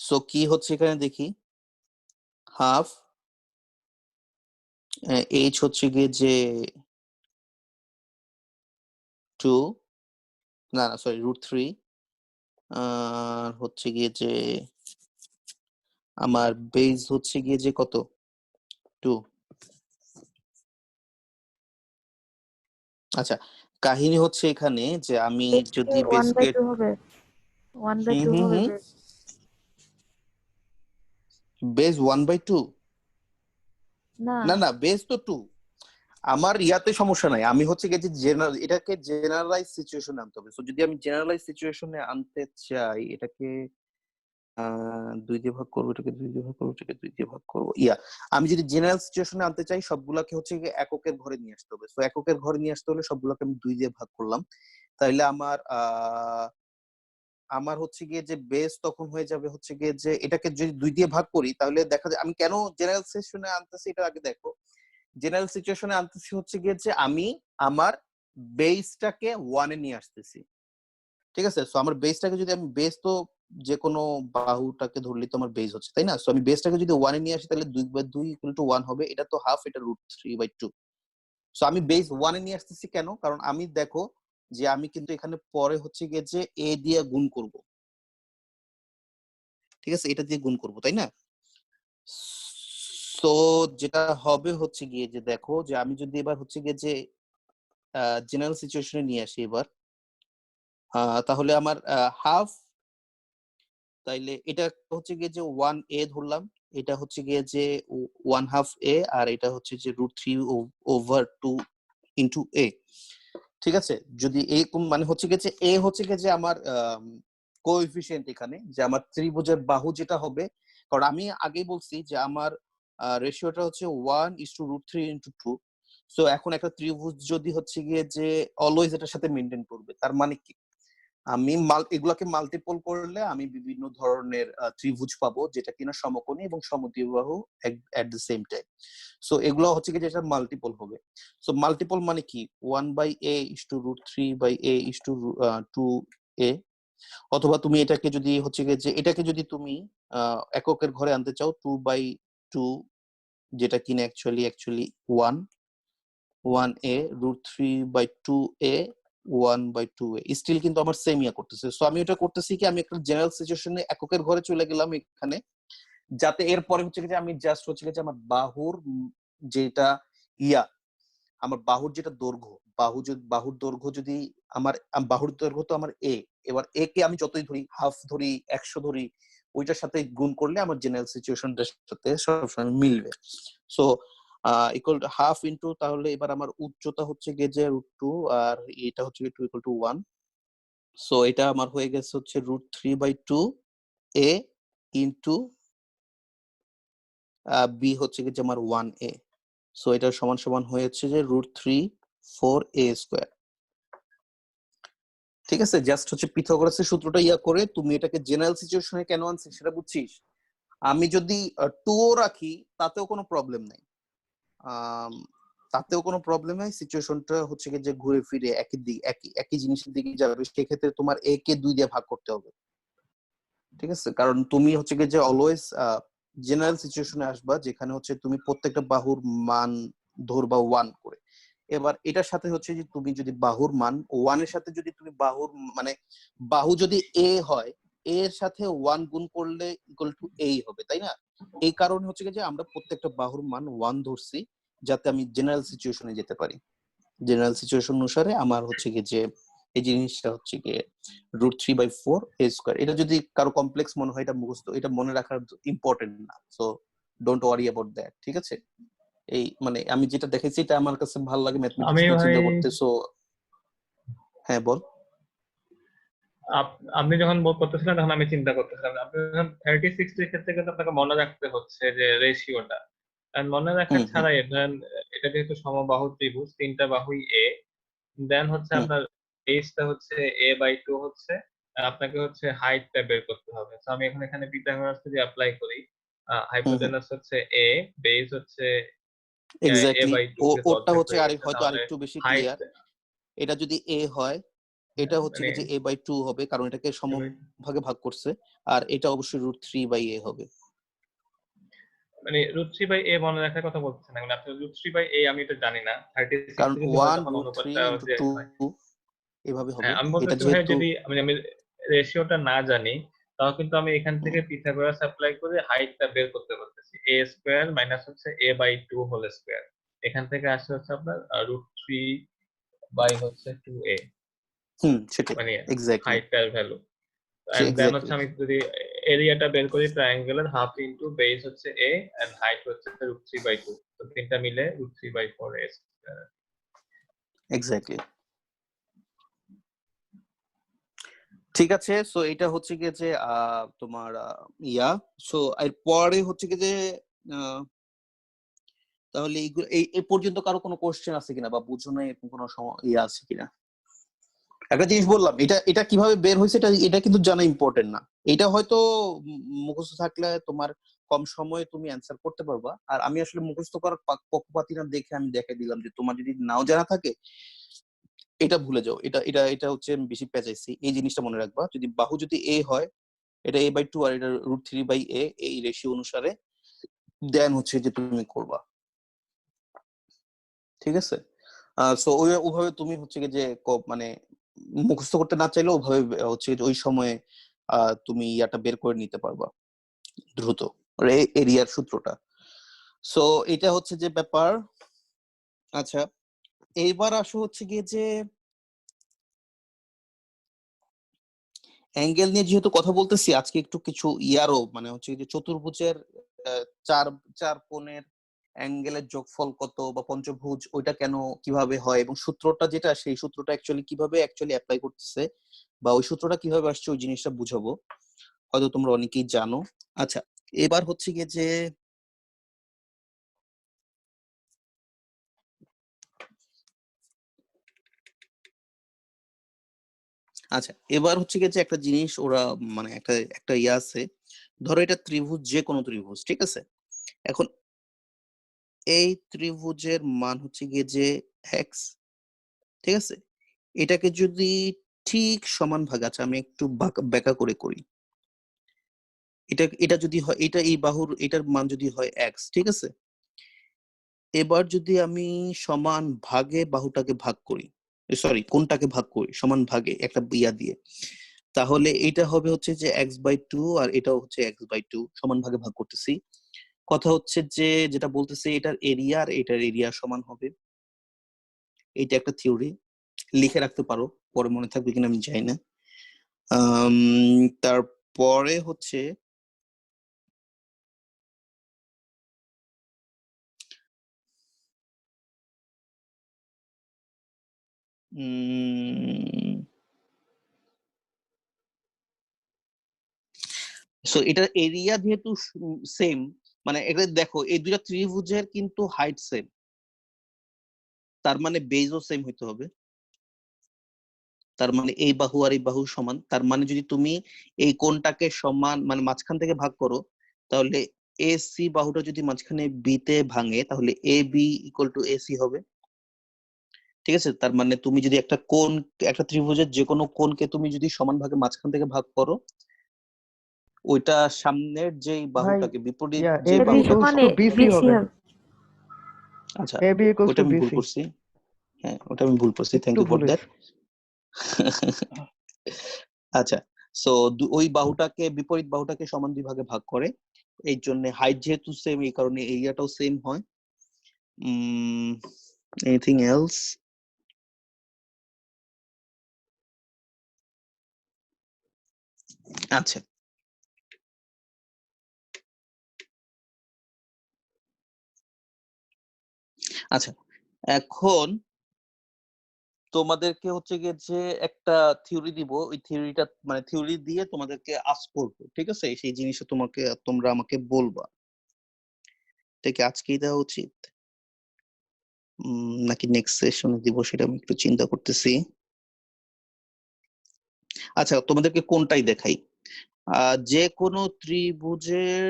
সো কি হচ্ছে এখানে দেখি, হাফ এইচ হচ্ছে গিয়ে যে 2, না সরি √3, আর হচ্ছে গিয়ে যে আমার বেস হচ্ছে গিয়ে যে কত, 2। আচ্ছা, কাহিনী হচ্ছে এখানে যে আমি Base যদি 1/2 বেসকে হবে, 1/2 হবে base. বেস 1/2, না, না না বেস তো 2। আমার ইয়াতে সমস্যা নাই, আমি হচ্ছে গিয়ে যে এটাকে জেনারেলাইজ সিচুয়েশনে আনতে হবে। সো যদি আমি জেনারেলাইজ সিচুয়েশনে আনতে চাই, এটাকে 2 দিয়ে ভাগ করবো, এটাকে 2 দিয়ে ভাগ করবো, এটাকে 2 দিয়ে ভাগ করবো, আমি যদি জেনারেল সিচুয়েশনে আনতে চাই সবগুলাকে হচ্ছে গিয়ে এককের ঘরে নিয়ে আসতে হবে। সো এককের ঘরে নিয়ে আসতে হলে সবগুলোকে আমি 2 দিয়ে ভাগ করলাম, তাইলে আমার হচ্ছে গিয়ে যে বেস তখন হয়ে যাবে হচ্ছে গিয়ে যে, এটাকে যদি 2 দিয়ে ভাগ করি তাহলে দেখা যায়, আমি কেন জেনারেল সিচুয়েশনে আনতেছি এটা আগে দেখো। জেনারেল সিচুয়েশনে আনতেছি হচ্ছে গিয়ে যে আমি আমার বেসটাকে 1 এ নিয়ে আসতেছি, ঠিক আছে? সো আমার বেসটাকে যদি আমি, বেস তো যে কোনো বাহুটাকে ধরলে তো আমার বেস হচ্ছে, তাই না? সো আমি বেসটাকে যদি 1 এ নিয়ে আসি তাহলে 2/2 = 1 হবে, এটা তো হাফ, এটা √3/2। সো আমি বেস 1 এ নিয়ে আসতেছি কেন? কারণ আমি দেখো যে আমি কিন্তু এখানে পরে হচ্ছে গিয়ে যে a দিয়ে গুণ করব, ঠিক আছে, এটা দিয়ে গুণ করব, তাই না? সো যেটা হবে হচ্ছে গিয়ে যে দেখো যে আমি যদি এবার হচ্ছে গিয়ে যে জেনারেল সিচুয়েশনে নিয়ে আসি এবার, তাহলে আমার হাফ, তাইলে এটা হচ্ছে গিয়ে যে 1a ধরলাম, এটা হচ্ছে গিয়ে যে 1/2a, আর এটা হচ্ছে যে √3/2 ইন্টু a, ঠিক আছে? যদি a মানে হচ্ছে গিয়ে যে a হচ্ছে গিয়ে যে আমার কোএফিসিয়েন্ট এখানে, যে আমার ত্রিভুজের বাহু যেটা হবে, কারণ আমি আগেই বলছি যে আমার রেশিওটা হচ্ছে 1:√3 × 2। সো এখন একটা ত্রিভুজ যদি হচ্ছে গিয়ে যে অলওয়েজ এটার সাথে মেনটেন করবে, তার মানে কি আমি এগুলাকে মাল্টিপল করলে আমি বিভিন্ন ধরনের ত্রিভুজ পাবো যেটা কিনা সমকোণী এবং সমদ্বিবাহু at the same time. So এগুলো হচ্ছে কি যেটা মাল্টিপল হবে। সো মাল্টিপল মানে কি 1/a=√3/a=2a, অথবা তুমি এটাকে যদি হচ্ছে গিয়ে যে এটাকে যদি তুমি এককের ঘরে আনতে চাও 2/2, যেটা কিনা অ্যাকচুয়ালি 1/a√3/2a 1/2a, স্টিল কিন্তু আমার সেম ইয়া করতেছে। সো আমি এটা করতেছি কি আমি একটা জেনারেল সিচুয়েশনে এককের ঘরে চলে গেলাম এখানে, যাতে এরপরে হচ্ছে কি যে আমি জাস্ট হচ্ছে কি যে আমার বাহুর যেটা আমার বাহুর যেটা দৈর্ঘ্য, বাহুর দৈর্ঘ্য যদি বাহুর দৈর্ঘ্য তো আমার এবার এ কে আমি যতই ধরি, হাফ ধরি, 100 ধরি, ওইটার সাথে গুণ করলে আমার জেনারেল সিচুয়েশনটার সাথে সবসময় মিলবে। So equal to half into, তাহলে এবার আমার উচ্চতা হচ্ছে গিয়ে যে √2 আর এটা হচ্ছে 2 ইকুয়াল টু 1। সো এটা আমার হয়ে গেছে হচ্ছে √3/2a ইনটু বি হচ্ছে কি যে আমার 1a। সো এটা সমান সমান হয়েছে যে √3/4a²। ঠিক আছে, জাস্ট হচ্ছে পিথাগোরাসের সূত্রটা ইয়া করে তুমি এটাকে জেনারেল সিচুয়েশনে কেন আনছি সেটা বুঝছিস। আমি যদি 2 রাখি তাতেও কোনো প্রবলেম নাই, সিচুয়েশনটা হচ্ছে কি যে ঘুরে ফিরে একই জিনিসের দিকে যাবে। সেক্ষেত্রে তোমার a কে 2 দিয়ে ভাগ করতে হবে। ঠিক আছে, কারণ তুমি হচ্ছে কি যে অলওয়েজ জেনারেল সিচুয়েশনে আসবা যেখানে হচ্ছে তুমি প্রত্যেকটা বাহুর মান ধরবা 1 করে। এবার এটার সাথে হচ্ছে যে তুমি যদি বাহুর মান 1 এর সাথে যদি তুমি বাহু যদি a হয়, a এর সাথে 1 গুণ করলে ইকুয়াল টু a হবে, তাই না? এই কারণে হচ্ছে কি যে আমরা প্রত্যেকটা বাহুর মান 1 ধরছি যাতে আমি জেনারেল সিচুয়েশনে যেতে পারি। জেনারেল সিচুয়েশন অনুসারে আমার হচ্ছে কি যে এই জিনিসটা হচ্ছে কি √3/4a²। এটা যদি কারো কমপ্লেক্স মনে হয়, এটা মুখস্থ, এটা মনে রাখার ইম্পর্টেন্ট না। So don't worry about that. ঠিক আছে, এই মানে আমি যেটা দেখেছি এটা আমার কাছে ভালো লাগে ম্যাথমেটিক্স আমি নিয়ে ভাই চিন্তা করতে। সো হ্যাঁ বল। আপনি যখন করতেছিলেন তখন আমি চিন্তা করতেছিলাম আপনি যখন 30-60 এর ক্ষেত্রে কিন্তু আপনাকে মনে রাখতে হচ্ছে যে রেশিওটা, আর মনে রাখার ছাড়াই ধরেন এটা যেহেতু সমবাহু ত্রিভুজ, 3টা বাহুই a, দেন হচ্ছে আপনার বেসটা হচ্ছে a/2 হচ্ছে, আর আপনাকে হচ্ছে হাইটটা বের করতে হবে। তো আমি এখানে পিথাগোরাস যদি অ্যাপ্লাই করি, হাইপোটেনাস হচ্ছে a, বেস হচ্ছে এক্স্যাক্টলি, a/2 কে ওটা অর্ধেক হচ্ছে হয়ে গেছে, হয়তো তাহলে আরেকটু বেশি হাইট ক্লিয়ার। এটা যদি a হয়, এটা হচ্ছে মানে কি যে a/2 হবে, কারণ এটাকে সমভাগে ভাগ করছে। আর এটা অবশ্যই √3/a হবে। মানে √3/a মনে রাখার কথা বলছেন না, মানে আপনি √3/a আমি এটা জানি না, 36 কারণ যদি হয় তখন অনুপাতটা যে হয়। 1√3 এভাবে হবে। হ্যাঁ, আমি এটা বলতেছি ভাই যেহেতু যদি আমি রেশিওটা না জানি, তাও কিন্তু আমি এখান থেকে পিথাগোরাস অ্যাপ্লাই করে হাইটটা বের করতে পারতেছি। a² মাইনাস হচ্ছে a/2 হোল স্কয়ার, এখান থেকে আসছে হচ্ছে আপনার √3/2a, সেটাই মানে এক্স্যাক্টলি হাইটটার ভ্যালু। এন্ড দেন হচ্ছে এক্স্যাক্টলি আমি যদি এরিয়াটা বের করি ট্রায়াঙ্গেলের, হাফ ইনটু বেস হচ্ছে a এন্ড হাইট হচ্ছে √3/2, তো তিনটা মিলে √3/4a স্কয়ার। এক্স্যাক্টলি ঠিক আছে। সো এটা হচ্ছে গিয়ে যে তোমার সো এর পরে হচ্ছে গিয়ে যে তাহলে এইগুলো এই পর্যন্ত কারো কোনো কোশ্চেন আছে কিনা বা বুঝো না এরকম কোনো আছে কিনা? একটা জিনিস বললাম, এটা এটা কিভাবে বের হয়েছে এটা এটা কিন্তু জানা ইম্পর্টেন্ট না। এটা হয়তো মুখস্থ থাকলে তোমার কম সময়ে তুমি অ্যান্সার করতে পারবা। আর আমি আসলে মুখস্থ করার পক্ষপাতি না দেখে আমি দেখাই দিলাম যে তোমার যদি নাও জানা থাকে এটা ভুলে যাও। এটা এটা এটা হচ্ছে আমি বেশি পেঁচাইছি, এই জিনিসটা মনে রাখবা। যদি বাহু যদি a হয়, এটা a/2 আর এটা √3/a, এই রেশিও অনুসারে দেন হচ্ছে যে তুমি করবা। ঠিক আছে, সো ওইভাবে তুমি হচ্ছে কি যে মানে মুখস্থ করতে না চাইলেও ওভাবে হচ্ছে ওই সময়ে তুমি ইয়াটা বের করে নিতে পারবা দ্রুত, এরিয়ার সূত্রটা। সো এটা হচ্ছে যে ব্যাপার। আচ্ছা, এইবার আসো হচ্ছে গিয়ে যে অ্যাঙ্গেল নিয়ে যেহেতু কথা বলতেছি, আজকে একটু কিছু ইয়ারও মানে হচ্ছে যে চতুর্ভুজের চার চার কোণের অ্যাঙ্গেলের যোগফল কত, বা পঞ্চভুজ ওইটা কেন কিভাবে হয়, এবং সূত্রটা যেটা সেই সূত্রটা কিভাবে অ্যাপ্লাই করতেছে, বা ওই সূত্রটা কিভাবে আসছে ওই জিনিসটা বুঝাবো। হয়তো তোমরা অনেকেই জানো। আচ্ছা, এবার হচ্ছে গিয়ে যে আচ্ছা, এবার হচ্ছে গিয়ে যে একটা জিনিস ওরা মানে একটা একটা ইয়ে আছে, ধরো এটা ত্রিভুজ, যে কোনো ত্রিভুজ, ঠিক আছে? এখন এই ত্রিভুজের মান হচ্ছে গিয়ে যে এক্স, ঠিক আছে? এটাকে যদি ঠিক সমান ভাগ, আচ্ছা আমি একটু ব্যাখ্যা করে করি। এটা এটা যদি হয়, এটা এই বাহুর এটার মান যদি হয় এক্স, ঠিক আছে? এবার যদি আমি সমান ভাগে বাহুটাকে ভাগ করি, সরি কোনটাকে ভাগ করি সমান ভাগে একটা ইয়া দিয়ে, তাহলে এটা হবে হচ্ছে যে x/2 আর এটাও হচ্ছে x/2, সমান ভাগে ভাগ করতেছি। কথা হচ্ছে যে যেটা বলতেছে এটার এরিয়া আর এটার এরিয়া সমান হবে। এটা একটা থিওরি, লিখে রাখতে পারো, পরে মনে থাকবে কিনা আমি জানি না। তারপরে হচ্ছে সো এটার এরিয়া যেহেতু সেম, মানে এটা দেখো এই দুইটা ত্রিভুজের কিন্তু হাইট সেম, তার মানে বেজও সেম হইতে হবে। তার মানে এই বাহু আর এই বাহু সমান, তার মানে যদি তুমি এই কোণটাকে সমান মানে মাঝখান থেকে ভাগ করো, তাহলে এসি বাহুটা যদি মাঝখানে বি তে ভাঙে তাহলে A B equal to AC হবে, ঠিক আছে? তার মানে তুমি যদি একটা কোণ, একটা ত্রিভুজের যে কোনো কোণকে তুমি যদি সমান ভাগে মাঝখান থেকে ভাগ করো, ওইটা সামনের যেই ভাই বাহুটাকে বিপরীত ইয়া যে AB এবি বাহুটাকে ইকুয়ালস সমান টু সমান, BC বিসি হবে। হবে। আচ্ছা AB ইকুয়ালস ওটা টু আমি ভুল BC, করছি, হ্যাঁ ওটা আমি ভুল করছি, থ্যাংক একটু ইউ ফর ভুল দ্যাট। হয়েছে। আচ্ছা, সো ওই বাহুটাকে বিপরীত বাহুটাকে সমান দুই ভাগে ভাগ করে, এই জন্য হাইট যেহেতু সেম এই কারণে এরিয়াটাও সেম হয়। Anything else? আচ্ছা আচ্ছা, এখন তোমাদেরকে হচ্ছে গিয়ে যে একটা থিওরি দিব, ওই থিওরিটা মানে থিওরি দিয়ে তোমাদেরকে আস্ক করবো, ঠিক আছে? সেই জিনিসটা তোমরা আমাকে বলবা, এটা কি আজকেই দেওয়া উচিত নাকি নেক্সট সেশনে দিব, সেটা আমি একটু চিন্তা করতেছি। আচ্ছা তোমাদেরকে কোনটাই দেখাই, যে কোনো ত্রিভুজের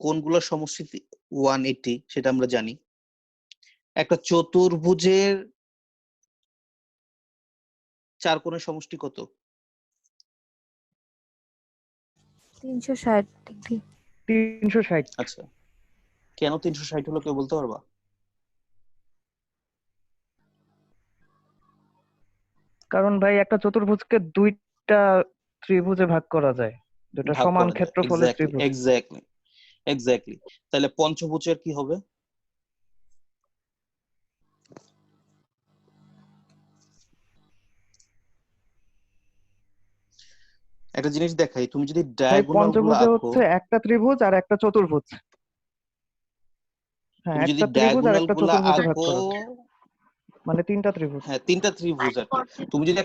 কোনগুলোর সমষ্টি 180 সেটা আমরা জানি। একটা চতুর্ভুজের চার কোণের সমষ্টি কত? 360 ডিগ্রি। 360। আচ্ছা, কেন 360 হলো কেউ বলতে পারবা? কারণ ভাই একটা চতুর্ভুজকে দুইটা ত্রিভুজে ভাগ করা যায়, দুটা ভাগ সমান করা যায়, ক্ষেত্রফলের এক্স্যাক্টলি ত্রিভুজ। Exactly exactly. তাহলে পঞ্চভুজের কি হবে? একটা জিনিস দেখাই, তুমি যদি ভাই ডায়াগোনাল গুলো পঞ্চভুজে আঁকো, হচ্ছে একটা ত্রিভুজ আর একটা চতুর্ভুজ। হ্যাঁ, তুমি যদি একটা ত্রিভুজ আর ডায়াগোনাল একটা গুলা চতুর্ভুজে ভাগ আঁকো, করা যায়, মানে তিনটা ত্রিভুজ। হ্যাঁ তিনটা ত্রিভুজ আর কি, তুমি যদি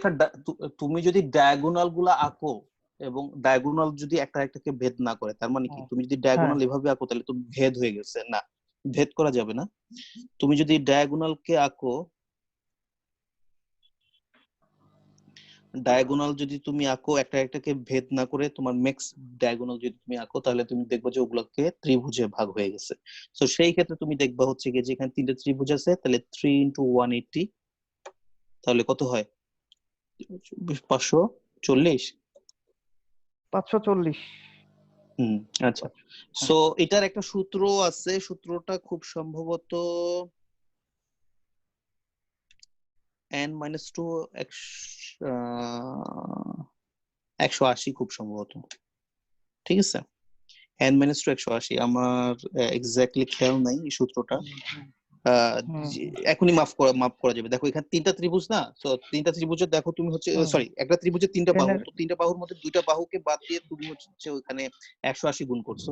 তুমি যদি ডায়াগোনাল গুলা আঁকো এবং ডায়াগোনাল যদি একটা একটাকে ভেদ না করে, তার মানে কি হ্যাঁ, তুমি যদি হ্যাঁ। ডায়াগোনাল এভাবে আঁকো তাহলে তো ভেদ হয়ে গেছে না, ভেদ করা যাবে না। তুমি যদি ডায়াগোনাল কে আঁকো, ডায়াগোনাল যদি তুমি আঁকো একটা একটাকে ভেদ না করে, তোমার ম্যাক্স ডায়াগোনাল যদি তুমি আঁকো, তাহলে তুমি দেখবে যে ওগুলোকে ত্রিভুজে ভাগ হয়ে গেছে। তো সেই ক্ষেত্রে তুমি দেখবা হচ্ছে গিয়ে যেখানে তিনটা ত্রিভুজ আছে, তাহলে 3 × 180 তাহলে কত হয়? 540। 540। আচ্ছা, হ্যাঁ। সো এটার একটা সূত্র আছে, সূত্রটা খুব সম্ভবত n-2 180 খুব সম্ভবত, ঠিক আছে? n-2 180, আমার এক্স্যাক্টলি খেয়াল নাই এই সূত্রটা। হুম, এখনই মাফ করা যাবে। দেখো এখানে তিনটা ত্রিভুজ না, তো তিনটা ত্রিভুজের দেখো তুমি হচ্ছে হুম। সরি একটা ত্রিভুজের তিনটা বাহু, এনের তো তিনটা বাহুর মধ্যে দুইটা বাহুকে বাদ দিয়ে তুমি হচ্ছে ওখানে 180 গুণ করছো।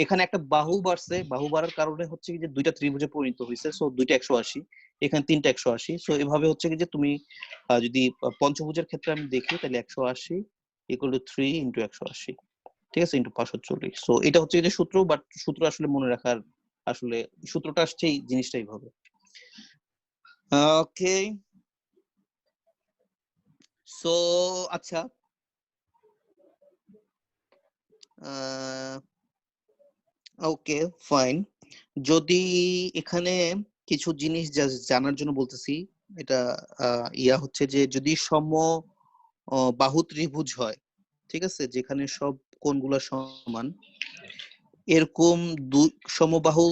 এখানে একটা বাহু বাড়ছে, বাহু বাড়ার কারণে হচ্ছে কি যে দুইটা ত্রিভুজে পরিণত হয়েছে, সো দুইটা 180, এখানে তিনটা 180। সো এভাবে হচ্ছে কি যে তুমি যদি পঞ্চভুজের ক্ষেত্রে আমি দেখি, তাহলে 180 ইকুয়াল টু 3 × 180, ঠিক আছে, ইন্টু 540। সো এটা হচ্ছে যে সূত্র, বাট সূত্র আসলে মনে রাখার, আসলে সূত্রটা আসছে এই জিনিসটা এইভাবে। ওকে, সো আচ্ছা, ওকে ফাইন। যদি এখানে কিছু জিনিস জানার জন্য বলতেছি, এটা ইয়া হচ্ছে যে যদি বাহু ত্রিভুজ হয়, ঠিক আছে, যেখানে সব কোণগুলো সমান, এরকম সমবাহু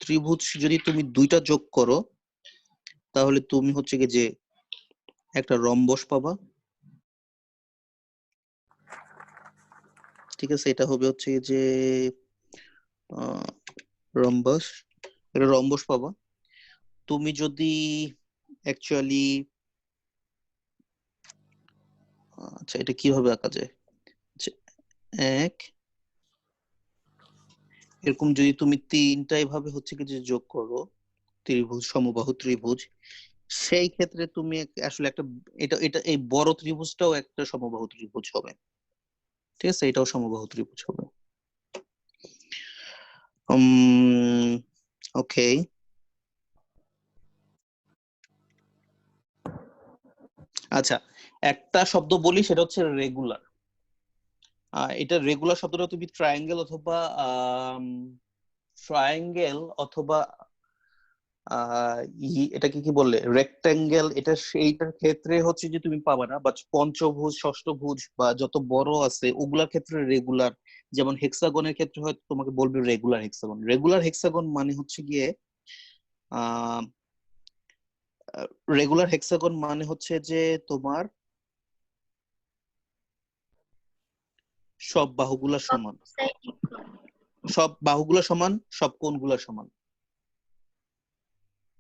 ত্রিভুজ যদি তুমি দুইটা যোগ করো, তাহলে তুমি হচ্ছে কি যে একটা রম্বস পাবা। ঠিক আছে, এটা হবে হচ্ছে যে রম্বস, এটা রম্বস পাবা। তুমি যদি অ্যাকচুয়ালি, আচ্ছা এটা কিভাবে আঁকা যায়, আচ্ছা, এক এরকম যদি তুমি তিনটা এভাবে হচ্ছে কি যে যোগ করো ত্রিভুজ, সমবাহু ত্রিভুজ, সেই ক্ষেত্রে তুমি আসলে একটা, এটা এটা এই বড় ত্রিভুজটাও একটা সমবাহু ত্রিভুজ হবে। ঠিক আছে, এটাও সমবাহু ত্রিভুজ হবে। ওকে, আচ্ছা একটা শব্দ বলি, সেটা হচ্ছে রেগুলার। এটা রেগুলার শব্দটা তুমি ট্রায়াঙ্গেল অথবা ট্রায়াঙ্গেল অথবা এটাকে কি বললে, রেক্টাঙ্গেল, এটা সেইটার ক্ষেত্রে হচ্ছে যে তুমি পাবা না, বাট পঞ্চভুজ, ষষ্ঠভুজ বা যত বড় আছে ওগুলার ক্ষেত্রে রেগুলার। যেমন হেক্সাগনের ক্ষেত্রে হয়তো তোমাকে বলবে রেগুলার হেক্সাগন। রেগুলার হেক্সাগন মানে হচ্ছে গিয়ে আহ রেগুলার হেক্সাগন মানে হচ্ছে যে তোমার সব বাহুগুলা সমান, সব বাহুগুলা সমান, সব কোণগুলা সমান।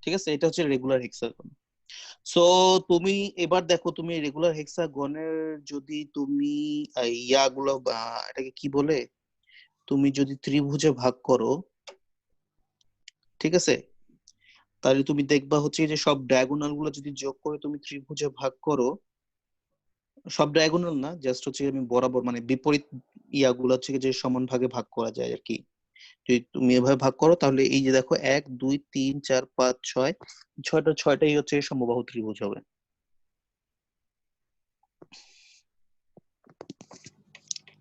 ঠিক আছে, এটা হচ্ছে রেগুলার হেক্সাগন। সো তুমি এবার দেখো, তুমি রেগুলার হেক্সাগনের যদি তুমি ইয়াগুলো এটাকে কি বলে, তুমি যদি ত্রিভুজে ভাগ করো, ঠিক আছে, তাহলে তুমি দেখবা হচ্ছে যে সব ডায়াগোনাল গুলো যদি যোগ করে তুমি ত্রিভুজে ভাগ করো, সব ডায়াগোনাল না, জাস্ট হচ্ছে আমি বরাবর মানে বিপরীত ইয়াগুলো হচ্ছে যে সমান ভাগে ভাগ করা যায় আর কি। যদি তুমি এভাবে ভাগ করো, তাহলে এই যে দেখো 1 2 3 4 5 6, ছয়টাই হচ্ছে সমবাহু ত্রিভুজ হবে।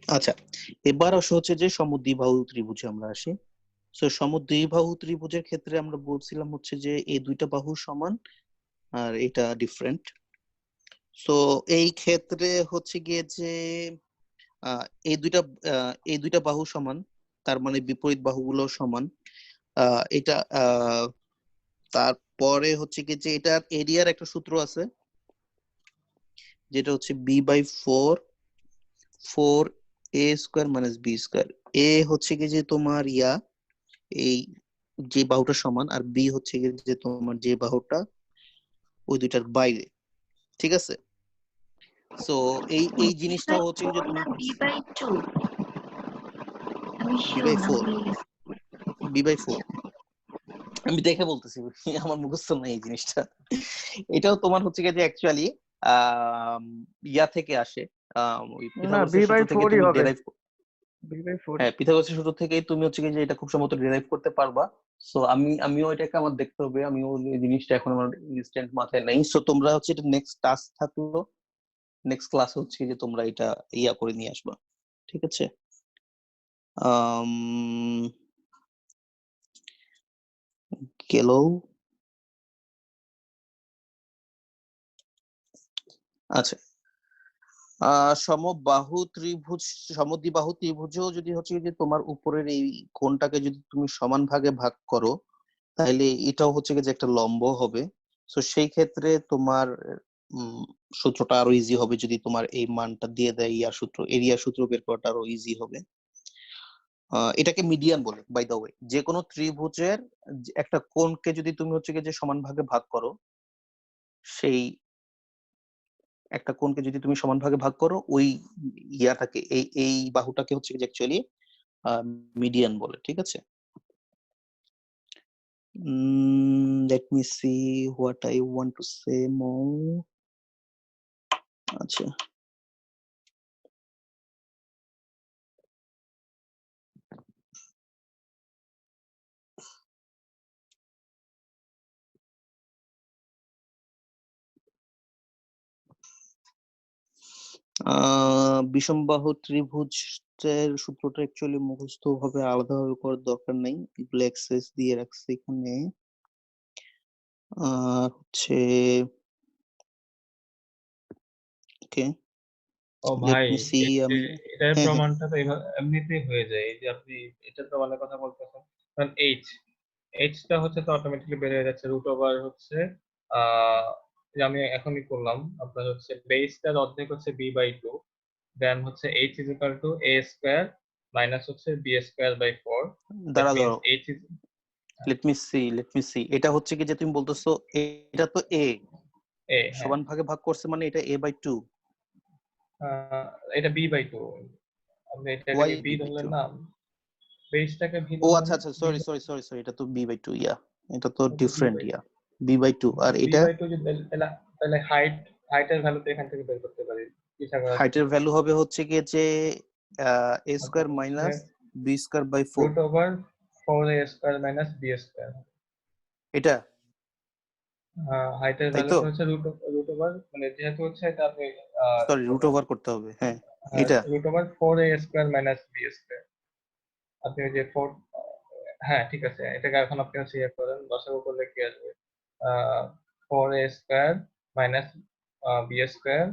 আচ্ছা, এবার আসে হচ্ছে যে সমদ্বিবাহু ত্রিভুজে আমরা আসি। তো সমদ্বিবাহু ত্রিভুজের ক্ষেত্রে আমরা বলছিলাম হচ্ছে যে এই দুইটা বাহু সমান আর এটা ডিফারেন্ট। সো এই ক্ষেত্রে হচ্ছে গিয়ে যে আহ, এই দুইটা এই দুইটা বাহু সমান, তার মানে বিপরীত বাহুগুলো সমান। এটা তারপরে হচ্ছে কি যে এটার এরিয়ার একটা সূত্র আছে, যেটা হচ্ছে b/4 4a² - b²। এ হচ্ছে কি যে তোমার এই যে বাহুটা সমান, আর বি হচ্ছে কি যে তোমার যে বাহুটা ওই দুইটার বাইরে। ঠিক আছে, সো এই এই জিনিসটাও হচ্ছে কি যে তুমি b/2 আমি বি শিওর বাই না ফোর ভুলে গেছি। b/4, আমি দেখে বলতেছি, আমার মুখস্থ নাই এই জিনিসটা। এটাও তোমার হচ্ছে কি যে অ্যাকচুয়ালি ইয়া থেকে আসে, ওই না, পিথাগোরাসের সূত্র থেকে b/4ই তুমি হবে, ডেরাইভ। b/4ই। হ্যাঁ, পিথাগোরাসের সূত্র থেকেই তুমি হচ্ছে কি যে এটা খুব সম্ভবত ডেরাইভ করতে পারবা। সো আমিও এটাকে আমার দেখতে হবে, আমিও এই জিনিসটা এখন আমার ইনস্ট্যান্ট মাথায় নেই। সো তোমরা হচ্ছে এটা নেক্সট টাস্ক থাকলো, নেক্সট ক্লাস হচ্ছে যে তোমরা এটা ইয়া করে নিয়ে আসবা। ঠিক আছে, আম গেল। আচ্ছা, সমবাহু ত্রিভুজ, সমদ্বিবাহু ত্রিভুজেও যদি হচ্ছে যে তোমার উপরের এই কোণটাকে যদি তুমি সমান ভাগে ভাগ করো, তাহলে এটাও হচ্ছে যে একটা লম্ব হবে। তো সেই ক্ষেত্রে তোমার উম, সূত্রটা আরো ইজি হবে, যদি তোমার এই মানটা দিয়ে দেয় ইয়ার সূত্র, এরিয়া সূত্র বের করাটা আরো ইজি হবে। এটাকে মিডিয়ান বলে, বাই দা ওয়ে। যে কোনো ত্রিভুজের একটা কোণকে যদি তুমি হচ্ছে যে সমান ভাগে ভাগ করো, সেই একটা কোণকে যদি তুমি সমান ভাগে ভাগ করো, ওই ইয়াটাকে, এই বাহুটাকে হচ্ছে যে অ্যাকচুয়ালি মিডিয়ান বলে। ঠিক আছে, let me see what I want to say more. আচ্ছা, বিষমবাহু ত্রিভুজের সূত্রটা অ্যাকচুয়ালি মুখস্থ ভাবে আলাদাভাবে করার দরকার নেই, এগুলো এক্সেস দিয়ে রাখছি এখানে। আর হচ্ছে ওকে, ও লেট ভাই, মি সি। আমি এটার হ্যাঁ হ্যাঁ প্রমাণটা তো এমনিতেই হয়ে যায়। এই যে আপনি এটার প্রমাণের কথা বলতেছেন, কারণ এইচটা হচ্ছে তো অটোমেটিক্যালি বের হয়ে যাচ্ছে রুট ওভার হচ্ছে যে আমি এখনই করলাম, আপনার হচ্ছে বেসটার অর্ধেক হচ্ছে b/2, দেন হচ্ছে h is equal to a square minus হচ্ছে b স্কয়ার বাই 4। দ্যাট দাঁড়া মিন্স দাঁড়াও, h is let me see. এটা হচ্ছে কি যে তুমি বলতেছো এটা তো এ a, হ্যাঁ। সমান ভাগে ভাগ করছে, মানে এটা a/2। এটা b/2, আপনি এটাকে ওয়াই b b/2? ধরলেন না, বেসটাকে v ও ধরলেন আচ্ছা না, আচ্ছা, b সরি, এটা তো b/2, ইয়া এটা তো হচ্ছে ডিফারেন্ট, b/2। ইয়া b/2। আর এটা b/2 যদি তাহলে হাইটের ভ্যালু তো এখান থেকে বের করতে পারি পিথাগোরাস হাইটের থেকে। ভ্যালু হবে হচ্ছে গিয়ে যে a অর্থাৎ স্কয়ার হচ্ছে minus b square by 4। Root over 4a square minus b square. এটা হাইটের তাই তো, ভ্যালুটা হচ্ছে রুট ওভার, মানে যেহেতু হচ্ছে এটা আপনি সরি রুট ওভার করতে হবে, হ্যাঁ এটা। Root over 4a square minus b square. আপনি ওই যে 4, হ্যাঁ ঠিক আছে, এটাকে এখন আপনি হচ্ছে ইয়ে করেন, দশাগু করলে কি আসবে? 4a square minus b square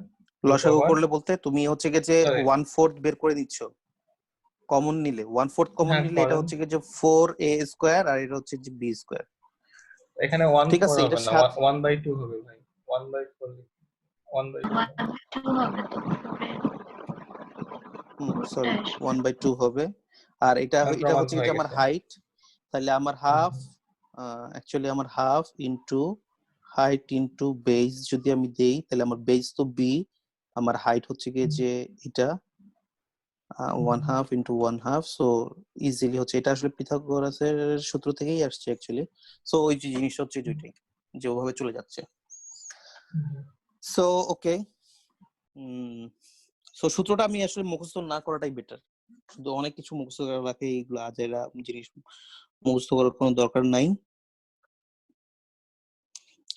root লসাগু ওভার, করলে বলতে তুমি হচ্ছে গিয়ে যে সরি 1/4 বের করে নিচ্ছ, কমন নিলে 1/4 কমন হ্যাঁ নিলে এটা করেন। হচ্ছে গিয়ে যে 4a স্কয়ার আর এটা হচ্ছে যে b স্কয়ার। এখানে ঠিক 1/4 আছে, এটা হবে না, সাথে 1/2 হবে ভাই। 1/4, 1/2 হবে। 1/2 হবে তো পরে সরি রুটটা আসবে। 1/2 হবে। আর এটা এটা প্রমাণ হচ্ছে কি হয়ে যে আমার গেছে। হাইট, তাহলে আমার হুম, হাফ, অ্যাকচুয়ালি আমার half into height into base যদি আমি দেই, তাহলে আমার বেস তো বি, আমার হাইট হচ্ছে গিয়ে যে এটা 1/2 ইনটু 1/2। সো ইজিলি হচ্ছে, এটা আসলে পিথাগোরাসের সূত্র থেকেই আসছে অ্যাকচুয়ালি। সো ওই যে জিনিস হচ্ছে দুইটাই যে ওভাবে চলে যাচ্ছে। সো ওকে, সো সূত্রটা আমি আসলে মুখস্থ না করাটাই বেটার, শুধু অনেক কিছু মুখস্থ করে রাখে, এইগুলো আজেরা জিনিস মুখস্থ করার কোনো দরকার নাই।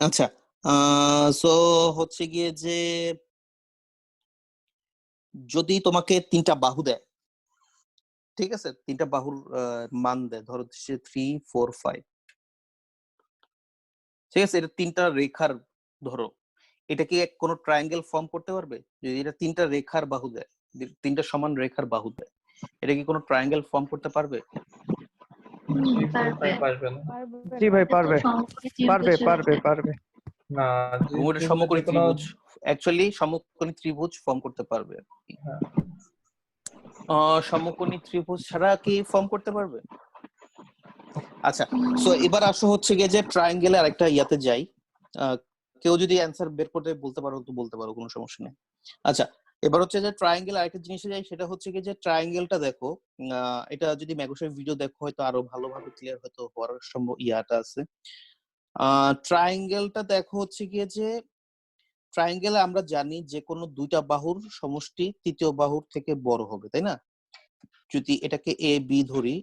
আচ্ছা, সো হচ্ছে গিয়ে যে যদি তোমাকে তিনটা বাহু দেয়, ঠিক আছে, তিনটা বাহুর মান দেয়, ধরো 3, 4, 5, ঠিক আছে, এটা তিনটা রেখার, ধরো এটা কি কোনো ট্রায়াঙ্গেল ফর্ম করতে পারবে? যদি এটা তিনটা রেখার বাহু দেয়, তিনটা সমান রেখার বাহু দেয়, এটা কি কোনো ট্রায়াঙ্গেল ফর্ম করতে পারবে? পারবে। পারবে না। জি ভাই এটা তো পারবে, সমকোণী পারবে ত্রিভুজের পারবে পারবে। না, এবং এটা ত্রিভুজের যে সমকোণী কোনো, ত্রিভুজ, অ্যাকচুয়ালি সমকোণী ত্রিভুজ ফর্ম করতে পারবে আর কি। হ্যাঁ, সমকোণী ত্রিভুজ ছাড়া কি ফর্ম করতে পারবে? আচ্ছা, সো এবার আসো হচ্ছে গিয়ে যে ট্রায়াঙ্গেলে আরেকটা ইয়াতে যাই। কেউ যদি অ্যান্সার বের করতে বলতে পারো তো বলতে পারো, কোনো সমস্যা নেই। আচ্ছা, এবার হচ্ছে যে ট্রায়াঙ্গেল আরেকটা জিনিসে যাই, সেটা হচ্ছে গিয়ে যে ট্রায়াঙ্গেলটা দেখো, এটা যদি ম্যাগোসের ভিডিও দেখো হয়তো আরো ভালোভাবে ক্লিয়ার হয়তো হওয়ার সম্ভব ইয়াটা আছে। ট্রায়াঙ্গেলটা দেখো হচ্ছে গিয়ে যে ট্রায়াঙ্গেলে আমরা জানি যে কোনো দুইটা বাহুর সমষ্টি তৃতীয় বাহুর থেকে বড় হবে, তাই না? যদি এটাকে এ বি ধরি,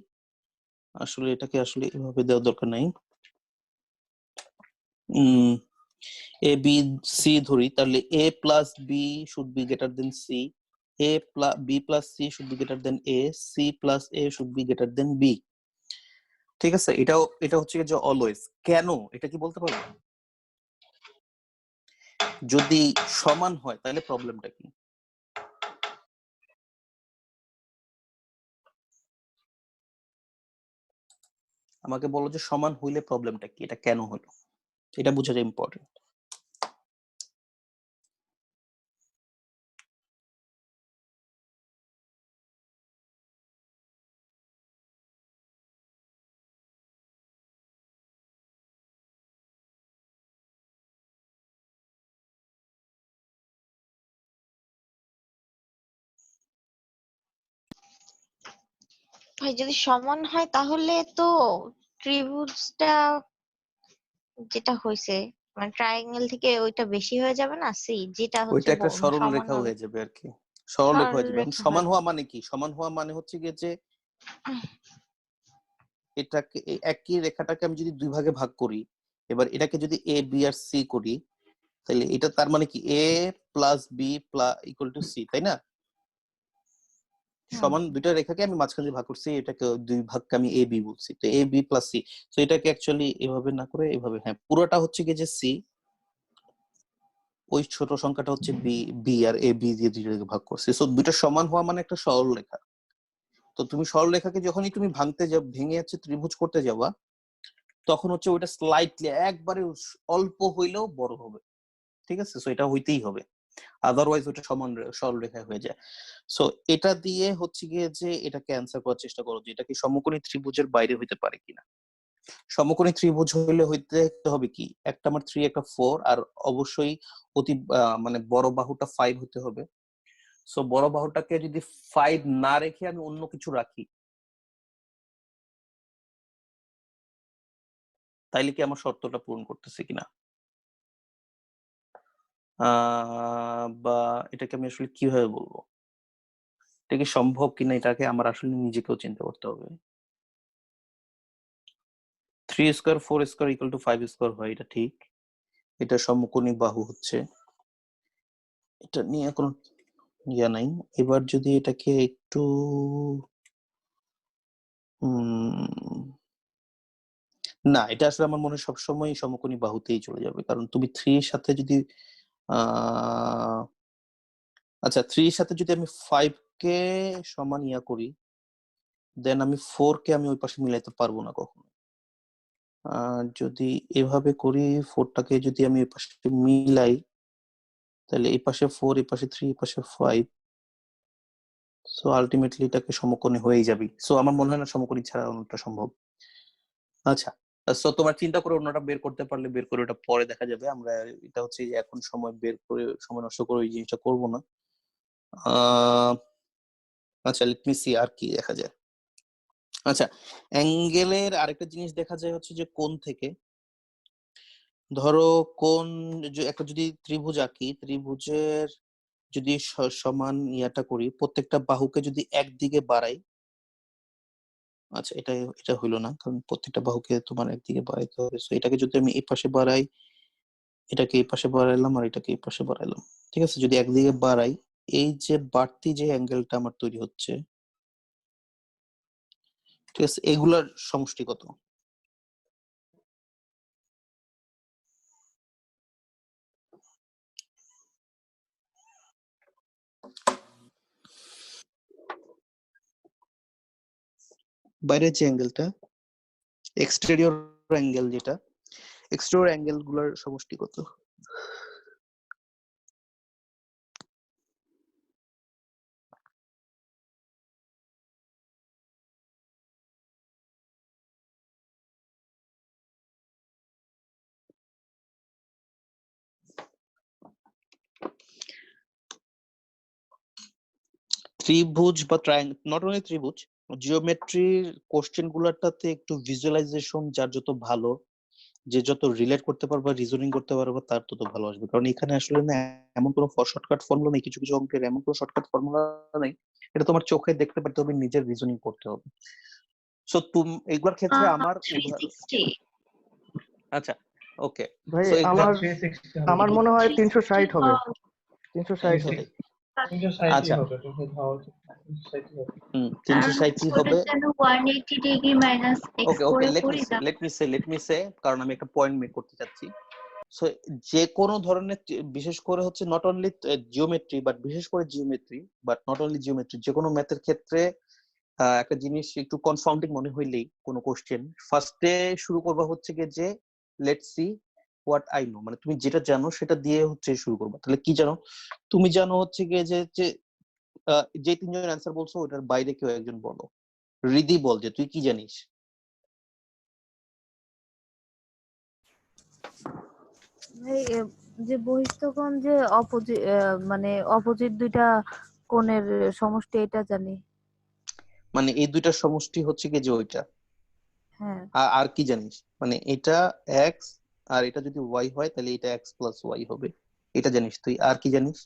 আসলে এটাকে আসলে এভাবে দেওয়ার দরকার নাই, এ বি সি ধরি, তাহলে A plus B should be greater than C, A plus B plus C should be greater than A, C plus A should be greater than B. ঠিক আছে, এটা হচ্ছে যে অলওয়েজ। কেন, এটা কি বলতে পারবো? যদি সমান হয় তাহলে প্রবলেমটা কি? আমাকে বলো যে সমান হইলে প্রবলেমটা কি, এটা কেন হলো, এটা বোঝাটা ইম্পর্টেন্ট। ভাই যদি সমান হয় তাহলে তো ত্রিভুজটা যেটা হয়েছে মানে ট্রায়াঙ্গেল থেকে ওইটা বেশি হয়ে যাবে না, সি যেটা হচ্ছে ওইটা একটা সরল সমান রেখা হবে, হয়ে যাবে আর কি, সরল রেখা হয়ে যাবে। এখন সরলরেখা সমান হয়ে হওয়া যাবে। মানে কি? সমান হওয়া মানে হচ্ছে গিয়ে যে এটাকে এই একই রেখাটাকে আমি যদি দুই ভাগে ভাগ করি, এবার এটাকে যদি এ বি আর সি করি, তাহলে এটা তার মানে কি a plus B equal to C, তাই না? সমান দুইটা রেখাকে আমি মাঝখান দিয়ে ভাগ করছি, এটাকে দুই ভাগকে আমি এ বি বলছি, তো এ বি প্লাস সি। তো এটাকে অ্যাকচুয়ালি এভাবে না করে এভাবে, হ্যাঁ পুরোটা হচ্ছে কি যে সি, ওই ছোট সংখ্যাটা হচ্ছে B, B R A B দিয়ে দুইটাকে ভাগ করছি। সো দুইটা সমান হওয়া মানে একটা সরল রেখা। তো তুমি সরল রেখাকে যখনই তুমি ভেঙে যাচ্ছে ত্রিভুজ করতে যাবা, তখন হচ্ছে ওইটা স্লাইটলি একবারে অল্প হইলেও বড় হবে, ঠিক আছে? সো এটা হইতেই হবে, আদারওয়াইজ ওটা সমান সরল রেখা হয়ে যায়। সো এটা দিয়ে হচ্ছে গিয়ে যে এটাকে অ্যান্সার করার চেষ্টা করো যে এটা কি সমকোণী ত্রিভুজের বাইরে হইতে পারে কিনা। সমকোণী ত্রিভুজ হইতে হবে কি, একটা আমার 3 একটা 4, আর অবশ্যই অতি মানে বড় বাহুটা 5 হতে হবে। সো বড় বাহুটাকে যদি 5 না রেখে আমি অন্য কিছু রাখি, তাইলে কি আমার শর্তটা পূরণ করতেছে কিনা, বা এটাকে আমি আসলে কিভাবে বলবো, এটা কি সম্ভব কিনা, এটাকে আমার আসলে নিজেকেও চিন্তা করতে হবে। 3 square 4 square equal to 5 square হয়, এটা ঠিক। এটা সমকোণী বাহু হচ্ছে, এটা নিয়ে কোনো ইয়া নাই। এবার যদি এটাকে একটু না, এটা আসলে আমার মনে হয় সবসময় সমকোণী বাহুতেই চলে যাবে, কারণ তুমি 3 এর সাথে যদি আচ্ছা 3 এর সাথে যদি আমি 5 কে সমান ইয়া করি, দেন আমি 4 কে আমি ওই পাশে মিলাইতে পারবো না কখনো। যদি এভাবে করি, 4 টাকে যদি আমি ওই পাশে মিলাই, তাহলে এই পাশে 4, এই পাশে 3, এই পাশে 5, সো আলটিমেটলি এটাকে সমকোণী হয়েই যাবে। সো আমার মনে হয় না সমকোণী ছাড়া অন্যটা সম্ভব। আচ্ছা, সো তোমার চিন্তা করে অন্যটা বের করতে পারলে বের করে, ওটা পরে দেখা যাবে। আমরা এটা হচ্ছে যে এখন সময় বের করে সময় নষ্ট করে ওই জিনিসটা করবো না। আচ্ছা লেট মি সি আর কি দেখা যায়। আচ্ছা, অ্যাঙ্গেলের আরেকটা জিনিস দেখা যায় হচ্ছে যে কোণ থেকে, ধরো কোণ একটা যদি ত্রিভুজ আঁকি, ত্রিভুজের যদি সমান ইয়াটা করি, প্রত্যেকটা বাহুকে যদি একদিকে বাড়াই, আচ্ছা এটা হইলো না, কারণ প্রত্যেকটা বাহুকে তোমার একদিকে বাড়াইতে হবে। সো এটাকে যদি আমি এই পাশে বাড়াই, এটাকে এই পাশে বাড়াইলাম, আর এটাকে এই পাশে বাড়াইলাম, ঠিক আছে? যদি একদিকে বাড়াই, এই যে বাড়তি যে অ্যাঙ্গেলটা আমার তৈরি হচ্ছে, ঠিক আছে, এগুলার সমষ্টি কত? বাইরের যে অ্যাঙ্গেলটা, এক্সটেরিয়র অ্যাঙ্গেল যেটা, এক্সটেরিয়র অ্যাঙ্গেল গুলার সমষ্টি কত? ত্রিভুজ বা নট অনলি ত্রিভুজ, জিওমেট্রির কোশ্চেন গুলাটাতে একটু ভিজুয়ালাইজেশন যার যত ভালো, যে যত রিলেট করতে পারবা, রিজনিং করতে পারবা, তার তত ভালো আসবে। কারণ এখানে আসলে না এমন কোনো শর্টকাট ফর্মুলা নেই, কিছু কিছু অঙ্কের এমন কোনো শর্টকাট ফর্মুলা নেই, এটা তোমার চোখে দেখতে পারতে হবে, নিজের রিজনিং করতে হবে। সো তুমি এইগুলোর ক্ষেত্রে আমার 360 আচ্ছা ওকে, ভাই সো আমার 360 আমার হবে। মনে হয় 360 360 হবে, 360 হবে। 360 আচ্ছা হবে, 260 হওয়া উচিত, 360 হবে। 360 হবে। ওটা যেন 180 ডিগ্রি মাইনাস এক্স ওকে ওকে, করে লেট মি করি সে লেট মি সে কারণ আমি একটা পয়েন্ট মেক করতে চাচ্ছি। সো যে কোনো ধরনের বিশেষ করে হচ্ছে নট অনলি জিওমেট্রি, বাট বিশেষ করে geometry, but not only geometry, যে কোনো ম্যাথের ক্ষেত্রে একটা জিনিস একটু কনফাউন্ডিং মনে হইলেই কোনো কোশ্চেন, ফার্স্টে শুরু করবা হচ্ছে গিয়ে যে let's see what I know, মানে তুমি যেটা জানো সেটা দিয়ে হচ্ছে শুরু করবা। তাহলে কি জানো? তুমি জানো হচ্ছে গিয়ে যে যে তিনজন অ্যান্সার বলছো ওটার বাইরে কেউ একজন বলো। রিদি বল যে তুই কি জানিস। ভাই যে বহিস্থ কোণ যে অপোজিট, মানে অপোজিট দুইটা কোণের সমষ্টি এটা জানি। মানে এই দুইটার সমষ্টি হচ্ছে গিয়ে যে ওইটা, হ্যাঁ, আর কি জানিস? মানে এটা এক্স, আর এটা যদি ওয়াই হয় তাহলে এটা এক্স প্লাস ওয়াই হবে, এটা জানিস তুই। আর কি জানিস?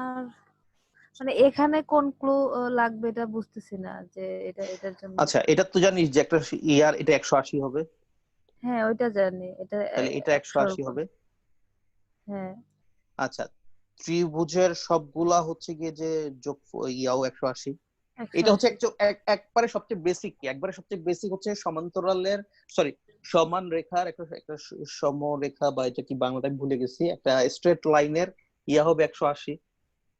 আর মানে এখানে কোন ক্লু লাগবে এটা বুঝতেছি না যে এটার জন্য। আচ্ছা, এটা তো জানিস যে একটা ইয়ার এটা 180 হবে, হ্যাঁ ওইটা জানি, এটা তাহলে এটা 100 180 উপর। হবে। হ্যাঁ আচ্ছা, ত্রিভুজের সবগুলা হচ্ছে গিয়ে যে যোগ ইয়াও 180। এটা হচ্ছে 180। একবারে সবচেয়ে বেসিক, একবারে সবচেয়ে বেসিক হচ্ছে সমান্তরালের, সরি, সমান রেখার একটা একটা সমরেখা, বা এটা কি বাংলাটা আমি ভুলে গেছি, একটা স্ট্রেট লাইনের ইয়া হবে 180,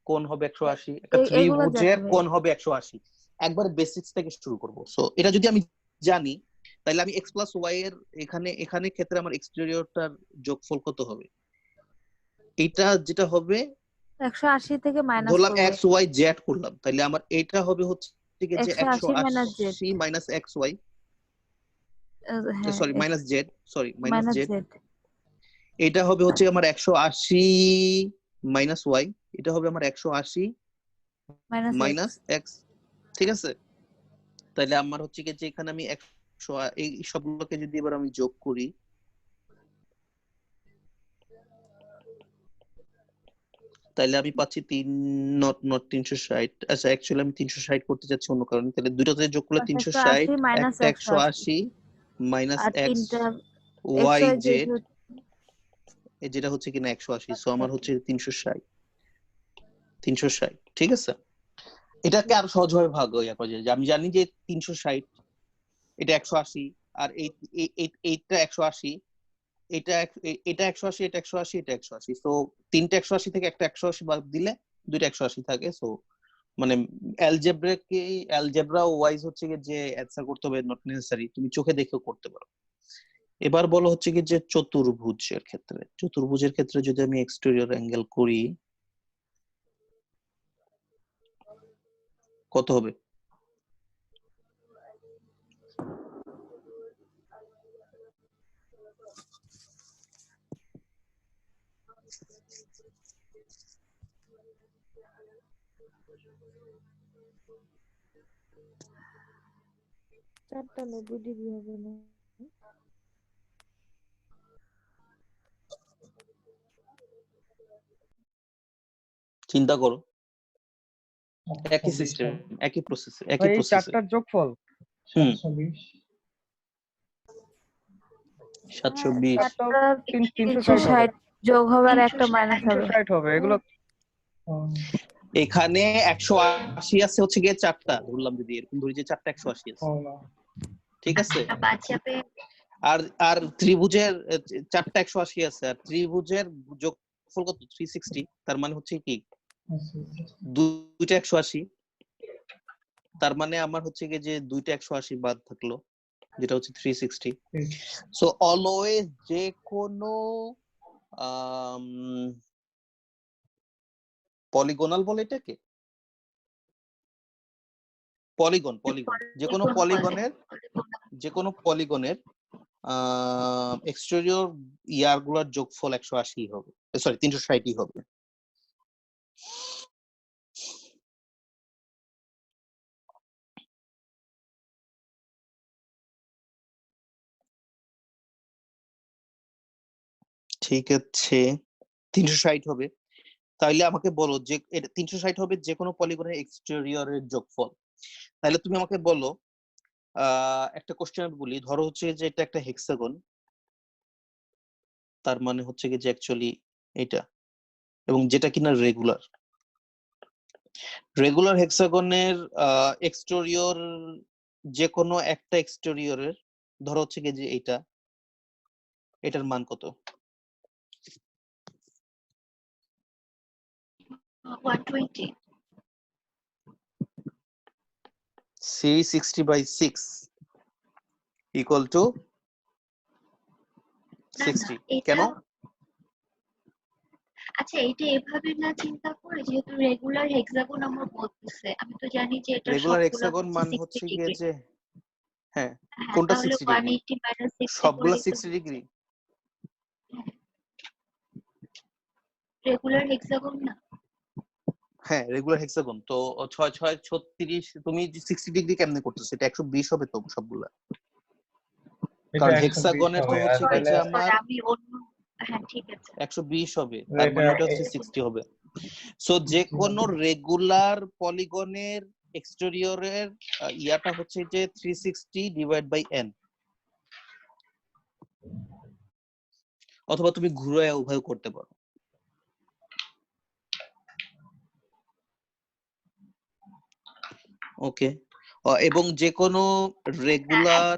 কোণ হবে 180, একটা এগুলো জানি ত্রিভুজের ভাই। কোণ হবে 180। একবার বেসিক্স থেকে শুরু করব। সো এটা যদি আমি জানি, তাহলে আমি x প্লাস ওয়াই এর এখানে এখানে ক্ষেত্রে আমার এক্সটেরিয়রটার যোগফল কত হবে? এটা যেটা হবে, 180 থেকে মাইনাস ধরলাম করবো। এক্স ওয়াই জেড করলাম, তাহলে আমার এটা হবে হচ্ছে যে 180 minus Z. 180 minus X Y, হ্যাঁ sorry minus Z, sorry minus minus Z. Z এটা হবে হচ্ছে আমার 180 মাইনাস ওয়াই, এটা হবে আমার 180 মাইনাস মাইনাস এক্স। ঠিক আছে, তাহলে আমার হচ্ছে কি যে এখানে আমি 100 এই সবগুলোকে যদি এবার আমি যোগ করি, তাহলে আমি পাচ্ছি 3 নট 360। আচ্ছা, অ্যাকচুয়ালি আমি 360 করতে যাচ্ছি অন্য কারণে, তাহলে দুটোতে যোগ করলে 360, 180 মাইনাস একটা 180 180 মাইনাস আর এক্স তিনটা ওয়াই XY জেড, যেটা হচ্ছে কিনা 180। সো আমার হচ্ছে 360। ঠিক আছে, এটাকে আরো সহজভাবে ভাগ ইয়া করা যায়, যে আমি জানি যে 360 এটা 180, আর এইটা 180, এটা 180, এটা 180, এটা 180। সো তিনটা 180 থেকে একটা 180 বাদ দিলে দুইটা 180 থাকে। সো মানে অ্যালজেব্রা ওয়াইজ হচ্ছে কি যে অ্যানসার করতে হবে, নট নেসেসারি, তুমি চোখে দেখেও করতে পারো। এবার বলো হচ্ছে কি যে চতুর্ভুজের ক্ষেত্রে যদি আমি এক্সটেরিয়র অ্যাঙ্গেল করি, কত হবে? চারটা 90 ডিগ্রি হবে না? চিন্তা করো, একই 720 সিস্টেম, হয়। একই প্রসেস, ভাই একই এই প্রসেসে। চারটার যোগফল 720। 720। চারটা 360 হবে, 360 যোগ হবে আর একটা মাইনাস হবে। 360 হবে এগুলো। এখানে 180 আছে হচ্ছে গিয়ে চারটা, ধরলাম যদি এরকম ধরি যে চারটা 180 আছে, ঠিক আছে। বাদ যাবে আর আর ত্রিভুজের চারটা 180 আছে, আর ত্রিভুজের যোগফল কত? 360। তার মানে হচ্ছে কি দুইটা 180, তার মানে আমার হচ্ছে কি যে দুইটা 180 বাদ থাকলো, যেটা হচ্ছে 360। সো অলওয়েজ যে কোনো পলিগোনাল বলে এটাকে, পলিগন যে কোনো পলিগনের এক্সটেরিয়র ইয়ার গুলার যোগফল 180 হবে, সরি 360 হবে। ঠিক আছে, 360 হবে। তাইলে আমাকে বলো যে 360 হবে যে কোনো পলিগনের এক্সটেরিয়রের যোগফল। তাহলে তুমি আমাকে বলো, একটা কোশ্চেন বলি, ধরো হচ্ছে যে এটা একটা হেক্সাগন, তার মানে হচ্ছে কি যে অ্যাকচুয়ালি এটা, এবং যেটা কিনা রেগুলার হেক্সাগনের এক্সটেরিয়র, যে কোনো একটা এক্সটেরিয়রের, ধরো হচ্ছে কি যে এটার মান কত? 120 360/6 equal to 60। কেন? আচ্ছা, এটা এভাবে না চিন্তা করে, যেহেতু রেগুলার হেক্সাগন আমরা বলতেছে, আমি তো জানি যে এটা রেগুলার সবগুলো হেক্সাগন মান 60 হচ্ছে গিয়ে ডিগ্রি। যে, হ্যাঁ হ্যাঁ, কোনটা তাহলে 60 ডিগ্রি? 180 মাইনাস 60 সবগুলা করলে তো 60 ডিগ্রি। রেগুলার হেক্সাগন না? হ্যাঁ রেগুলার হেক্সাগন তো 6 6 36। তুমি 60 ডিগ্রি কেমনে করতেছো? এটা 120 হবে তো সবগুলা, কারণ হেক্সাগনের তো হচ্ছে কি যে আমার আমি অন্য, হ্যাঁ ঠিক আছে, 120 হবে, তার মানে এটা হচ্ছে 60 হবে। সো যে কোনো রেগুলার পলিগনের এক্সটেরিয়রের ইয়াটা হচ্ছে যে 360 ডিভাইড বাই n, অথবা তুমি ঘুরে উভয় করতে পারো। ওকে, এবং যে কোনো রেগুলার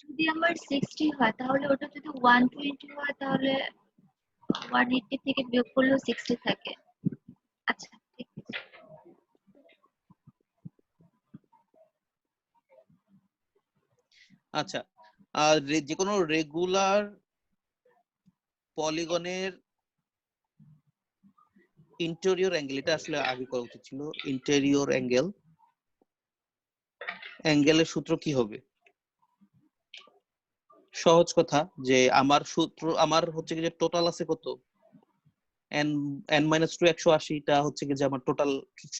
যদি আমার 60 হয় তাহলে ওটা যদি 120 হয় তাহলে 180 থেকে বিয়োগ করলেও 60 থাকে। আচ্ছা ঠিক আছে। আচ্ছা, আর যে কোনো রেগুলার পলিগনের ইন্টেরিয়র অ্যাঙ্গেল, এটা আসলে আগে করা উচিত ছিল। ইন্টেরিয়র অ্যাঙ্গেলের সূত্র কি হবে? সহজ কথা, যে আমার সূত্র, আমার হচ্ছে কি যে টোটাল আছে কত, n n-2 180, টা হচ্ছে কি যে আমার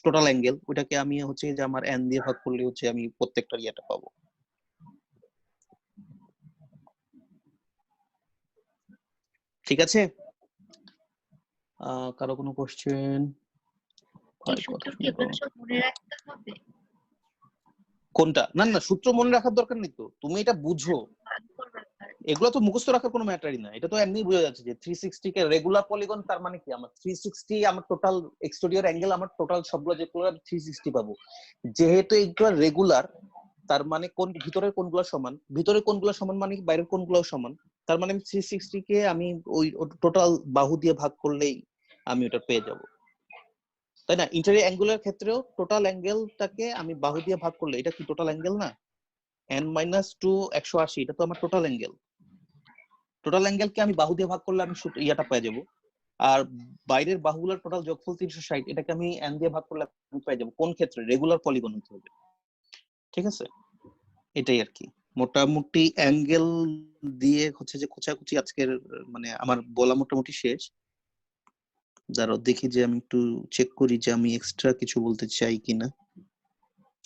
টোটাল অ্যাঙ্গেল, ওটাকে আমি হচ্ছে যে আমার n দিয়ে ভাগ করলে হচ্ছে আমি প্রত্যেকটা ইয়েটা পাবো। ঠিক আছে, কারো কোনো কোশ্চেন? এই সূত্র কি এগুলো সব মনে রাখতে হবে? কোনটা? না না, সূত্র মনে রাখার দরকার নেই তো, তুমি এটা বুঝো। ভাগ্যর ব্যাপার। এগুলো তো মুখস্থ রাখার কোনো ম্যাটারই না, এটা তো এমনি বোঝা যাচ্ছে যে 360 কে রেগুলার পলিগন, তার মানে কি আমার 360, আমার টোটাল এক্সটেরিয়র অ্যাঙ্গেল, আমার টোটাল সবগুলো যেগুলো আমি 360 পাবো। যেহেতু এগুলো রেগুলার, তার মানে কোন ভিতরের কোণগুলো সমান, ভিতরের কোণগুলো সমান মানে কি বাইরের কোণগুলো সমান, তার মানে আমি 360 কে আমি ওই টোটাল বাহু দিয়ে ভাগ করলেই আমি ওটা পেয়ে যাব, তাই না? ইন্টেরিয়র অ্যাঙ্গুলের ক্ষেত্রেও টোটাল অ্যাঙ্গেলটাকে আমি বাহু দিয়ে ভাগ করলে, এটা কি টোটাল অ্যাঙ্গেল না? n-2 180, এটা তো আমার টোটাল অ্যাঙ্গেল। টোটাল অ্যাঙ্গেলকে আমি বাহু দিয়ে ভাগ করলে আমি ইয়াটা পেয়ে যাবো। আর বাইরের বাহুগুলোর টোটাল যোগফল 360, এটাকে আমি n দিয়ে ভাগ করলে আমি পেয়ে যাবো। কোন ক্ষেত্রে? রেগুলার পলিগন হতে হবে। ঠিক আছে, এটাই আর কি। মোটামুটি অ্যাঙ্গেল দিয়ে হচ্ছে যে খোঁচাখুচি আজকের মানে আমার বলা মোটামুটি শেষ। দাঁড়াও দেখি যে আমি একটু চেক করি যে আমি এক্সট্রা কিছু বলতে চাই কিনা।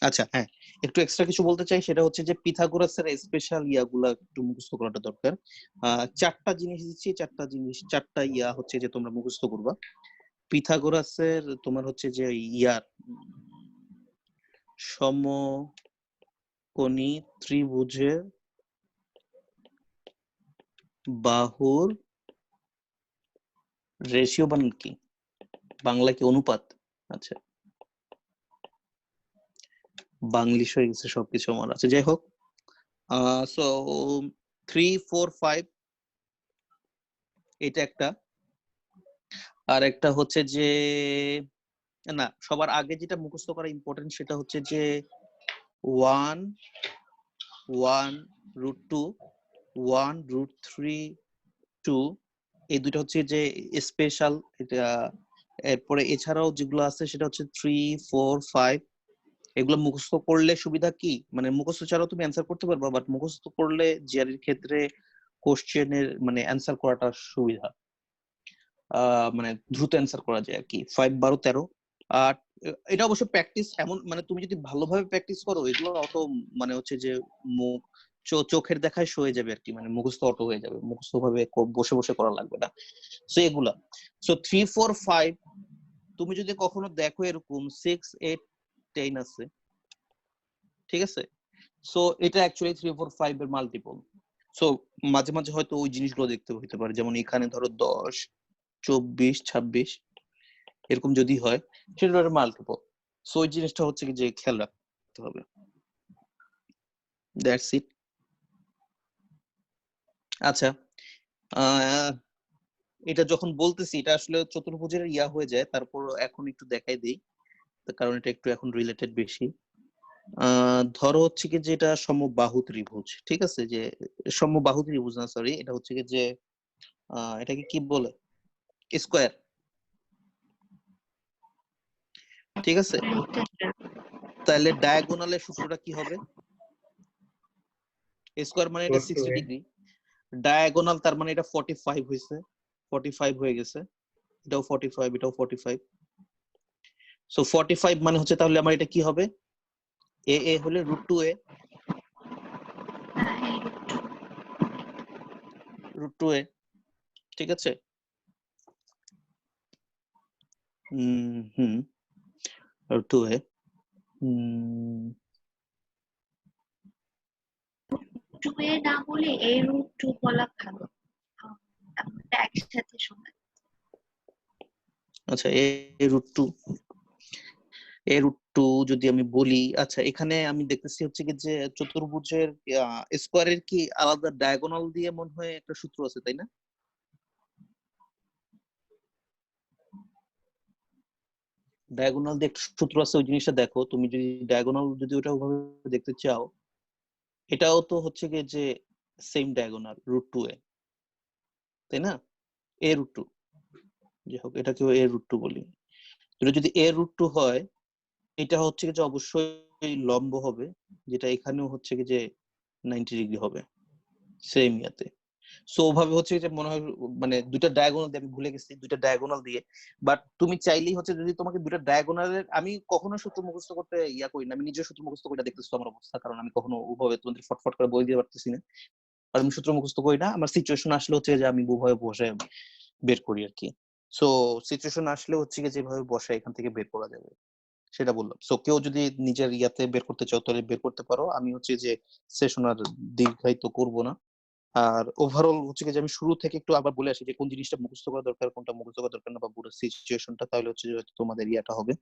আচ্ছা হ্যাঁ, একটু এক্সট্রা কিছু বলতে চাই, সেটা হচ্ছে যে পিথাগোরাসের স্পেশাল ইয়াগুলা একটু মুখস্থ করাটা দরকার। 4টা জিনিস দিচ্ছি, 4টা ইয়া হচ্ছে যে তোমরা মুখস্থ করবা। পিথাগোরাসের তোমার হচ্ছে যে ইয়ার সমকোণী ত্রিভুজের বাহুর রেশিও বানান কি? বাংলা কি অনুপাত? আচ্ছা, বাংলিশ হয়ে গেছে সবকিছু আমার। আচ্ছা যাই হোক, সো 3 4 5 এটা একটা। আর একটা হচ্ছে যে, না সবার আগে যেটা মুখস্থ করা ইম্পর্টেন্ট সেটা হচ্ছে যে 1 1√2 1√3 2, এই দুটো হচ্ছে যে স্পেশাল। এটা এরপরে এছাড়াও যেগুলো আছে সেটা হচ্ছে 3 4 5, এগুলো মুখস্থ করলে সুবিধা কি, মানে মুখস্থ ছাড়াও তুমি অ্যান্সার করতে পারবা, বাট মুখস্থ করলে জিআর এর ক্ষেত্রে কোশ্চেনের মানে অ্যান্সার করাটা সুবিধা, মানে দ্রুত অ্যান্সার করা যায় আর কি। 5 12 13। আর এটা অবশ্য প্র্যাকটিস, এমন মানে তুমি যদি ভালোভাবে প্র্যাকটিস করো এগুলো অত মানে হচ্ছে যে মুখ চোখের দেখায় সয়ে যাবে আর কি, মানে মুখস্থ অটো হয়ে যাবে, মুখস্থ ভাবে বসে বসে করা লাগবে না। সো এগুলা, সো 3 4 5 তুমি যদি কখনো দেখো এরকম 6 8 10 আছে, ঠিক আছে? সো এটা অ্যাকচুয়ালি 3 4 5 এর মাল্টিপল। সো মাঝে মাঝে হয়তো ওই জিনিসগুলো দেখতে হতে পারে, যেমন এখানে ধরো 10 24 26 এরকম যদি হয় সেটার মাল্টিপল। সো ওই জিনিসটা হচ্ছে কি যে খেয়াল রাখতে হবে। That's it. আচ্ছা, এটা যখন বলতেছি এটা আসলে চতুর্ভুজের ইয়া হয়ে যায়, তারপর এখন একটু দেখাই দেই, কারণ এটা একটু এখন রিলেটেড বেশি। ধরো হচ্ছে কি যে এটা সমবাহু ত্রিভুজ, ঠিক আছে? যে সমবাহু ত্রিভুজ না, সরি, এটা হচ্ছে কি যে এটাকে কি বলে, স্কোয়ার, ঠিক আছে? তাহলে ডায়াগোনালের সূত্রটা কি হবে? স্কোয়ার মানে এটা 60 ডিগ্রি, ডায়াগোনাল তার মানে এটা 45 হয়েছে, 45 হয়ে গেছে, এটাও 45, এটাও 45। সো 45 মানে হচ্ছে তাহলে আমার এটা কি হবে? এ এ হলে √2a, √2a, ঠিক আছে? হুম টু এ টু এ না বলে এ রুট টু বলা ভালো, আমরা একসাথে শোনা। আচ্ছা A root two, A root two যদি আমি বলি, আচ্ছা এখানে আমি দেখতেছি হচ্ছে কি যে চতুর্ভুজের স্কোয়ারের কি আলাদা ডায়াগোনাল দিয়ে মনে হয় একটা সূত্র আছে, তাই না? ডায়াগোনাল দিয়ে একটা সূত্র আছে, ওই জিনিসটা দেখো তুমি, যদি ডায়াগোনাল যদি ওটা ওভাবে দেখতে চাও, এটাও তো হচ্ছে কি যে সেম ডায়াগোনাল রুট টু এ, তাই না? এ রুট টু, যাই হোক এটাকেও এ রুট টু বলি। এটা যদি এ রুট টু হয়, এটা হচ্ছে কি যে অবশ্যই লম্ব হবে, যেটা এখানেও হচ্ছে কি যে 90 ডিগ্রি হবে সেম ইয়াতে। সো ওভাবে হচ্ছে যে মনে হয় মানে দুইটা ডায়াগোনাল দিয়ে, আমি ভুলে গেছি দুইটা ডায়াগোনাল দিয়ে, বাট তুমি চাইলেই হচ্ছে যদি তোমাকে দুইটা ডায়াগোনালের, আমি কখনো সূত্র মুখস্থ করতে ইয়া করি না, আমি নিজের সূত্র মুখস্থ করে দেখতেছি আমার অবস্থা, কারণ আমি কখনো ওভাবে তোমাদের ফটফট করে বই দিতে পারতেছি না, আর আমি সূত্র মুখস্থ করি না। আমার সিচুয়েশন আসলে হচ্ছে যে আমি উভয়ে বসে বের করি আর কি। সো সিচুয়েশন আসলে হচ্ছে কি যেভাবে বসে এখান থেকে বের করা যাবে সেটা বললাম। সো কেউ যদি নিজের ইয়াতে বের করতে চাও তাহলে বের করতে পারো, আমি হচ্ছে যে সেশন আর দীর্ঘায়িত করব না। আর ওভারঅল হচ্ছে কি যে আমি শুরু থেকে একটু আবার বলে আসি যে কোন জিনিসটা মুখস্থ করা দরকার, কোনটা মুখস্থ করা দরকার না, বা পুরো সিচুয়েশনটা, তাহলে হচ্ছে যে হয়তো তোমাদের ইয়াটা হবে।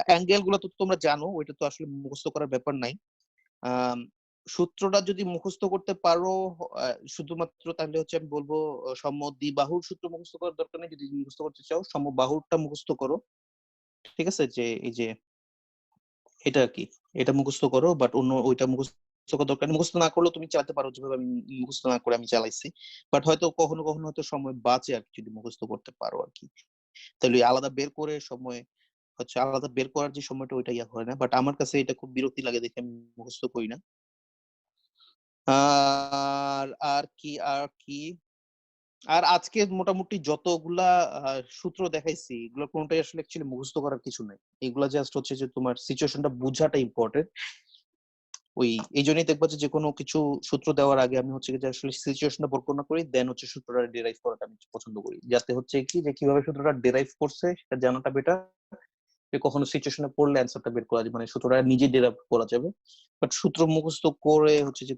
অ্যাঙ্গেল গুলো তো তোমরা জানো, ওইটা তো আসলে মুখস্থ করার ব্যাপার নাই। সূত্রটা যদি মুখস্থ করতে পারো শুধুমাত্র, তাহলে হচ্ছে আমি বলবো সমদ্বিবাহুর সূত্র মুখস্থ করার দরকার নেই। যদি মুখস্থ করতে চাও সমবাহুরটা মুখস্থ করো, ঠিক আছে? যে এই যে এটা কি, এটা মুখস্থ করো, বাট অন্য ওইটা মুখস্থ করার দরকার নেই। মুখস্থ না করলেও তুমি চালাতে পারো, যেভাবে আমি মুখস্থ না করে আমি চালাইছি, বাট হয়তো কখনো কখনো হয়তো সময় বাঁচে আর কি, যদি মুখস্থ করতে পারো আর কি। তাহলে আলাদা বের করে সময় হচ্ছে, আলাদা বের করার যে সময়টা ওইটা ইয়া হয় না, বাট আমার কাছে এটা খুব বিরক্তি লাগে দেখে আমি মুখস্থ করি না। আর আর কি আর কি আর আজকে মোটামুটি যতগুলা সূত্র দেখাইছি, এগুলো কোনটাই আসলে অ্যাকচুয়ালি মুখস্থ করার কিছু নাই। এগুলা জাস্ট হচ্ছে যে তোমার সিচুয়েশনটা বোঝাটা ইম্পর্টেন্ট। ওই এই জন্যই দেখবা যে কোনো কিছু সূত্র দেওয়ার আগে আমি হচ্ছে যে আসলে সিচুয়েশনটা বর্ণনা করি, দেন হচ্ছে সূত্রটা ডেরাইভ করাটা আমি পছন্দ করি, যাতে হচ্ছে কি যে কিভাবে সূত্রটা ডেরাইভ করছে সেটা জানাটা বেটার। কখনো সিচুয়েশনে পড়লে অ্যান্সারটা বের করা যায়, মানে সূত্রটা নিজে ডেরাইভ করা যাবে। বাট সূত্র মুখস্থ করে হচ্ছে যে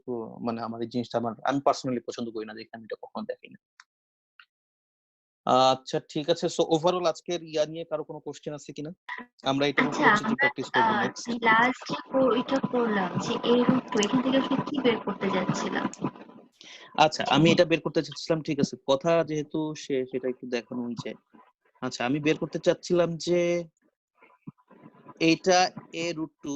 মানে আমার এই জিনিসটা আমি পার্সোনালি পছন্দ করি না, দেখে আমি এটা কখনো দেখি না। আচ্ছা ঠিক আছে। সো ওভারঅল আজকের ইয়া নিয়ে কারো কোনো কোশ্চেন আছে কিনা? আমরা এটা আচ্ছা, হচ্ছে যে প্র্যাকটিস করব নেক্সট। লাস্ট যে এটা করলাম যে এ রুট টু, এখান থেকে আসলে কি বের করতে যাচ্ছিলাম? আচ্ছা আমি এটা বের করতে চাচ্ছিলাম, ঠিক আছে, কথা যেহেতু সেটা একটু দেখানো হয়েছে। আচ্ছা আমি বের করতে চাচ্ছিলাম যে এইটা এ রুট টু,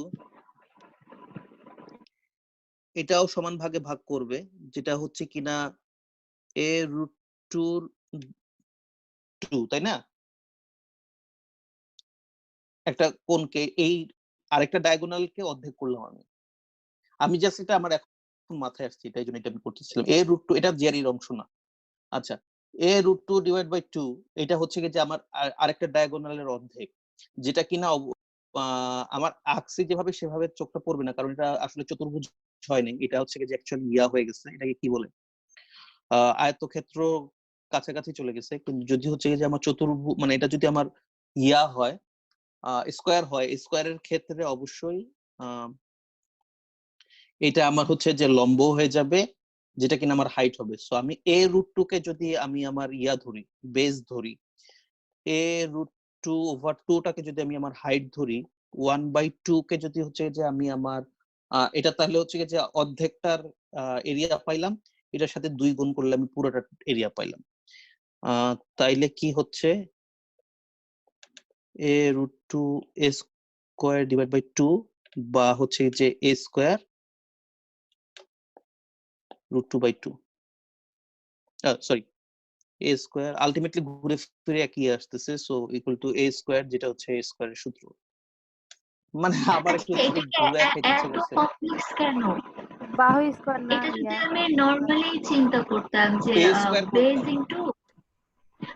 এটাও সমান ভাগে ভাগ করবে, যেটা হচ্ছে কিনা এ রুট টু টু, তাই না? একটা কোণকে এই আরেকটা ডায়াগোনালকে অর্ধেক করলাম আমি জাস্ট এটা আমার এখন মাথায় আসছে, এটাই জন্য এটা আমি করতেছিলাম। এ রুট টু এটা জিআর অংশ না। আচ্ছা A root two divide by two, এটা হচ্ছে কি যে আমার আরেকটা ডায়াগোনালের অর্ধেক, যেটা কিনা আমার আঁকছি যেভাবে সেভাবে চোখটা পড়বে না, কারণ এটা আসলে চতুর্ভুজ হয়নি, এটা হচ্ছে কি যে অ্যাকচুয়ালি ইয়া হয়ে গেছে, এটাকে কি বলে আয়তক্ষেত্র কাছাকাছি চলে গেছে। কিন্তু যদি হচ্ছে যে আমার চতুর্ভুজ মানে এটা যদি আমার ইয়া হয় স্কোয়ার হয়, স্কোয়ারের ক্ষেত্রে অবশ্যই এটা আমার হচ্ছে যে লম্ব হয়ে যাবে, যেটা কিনা আমার হাইট হবে। সো আমি এ রুট টু কে যদি আমি আমার ইয়া ধরি, বেস ধরি, এ রুট টু ওভার টু টাকে যদি আমি আমার হাইট ধরি, 1/2 কে যদি হচ্ছে যে আমি আমার এটা তাহলে হচ্ছে যে অর্ধেকটার এরিয়া পাইলাম, এটার সাথে 2 গুণ করলে আমি পুরোটা এরিয়া পাইলাম। তাইলে কি হচ্ছে A root two A square divide by 2, বা হচ্ছে যে A square root 2/2, sorry A square ultimately ঘুরে ফিরে একই আসতেছে। So equal to A square, যেটা হচ্ছে এ স্কোয়ারের সূত্র। মানে আবার একটু আচ্ছা, ঘুরে খাইতে ইচ্ছা এত করছে। কমপ্লেক্স কেন? বাহু স্কোয়ার না এটা যদি ইয়া আমি নর্মালি চিন্তা করতাম যে এ স্কোয়ার বেজ করতাম। ইনটু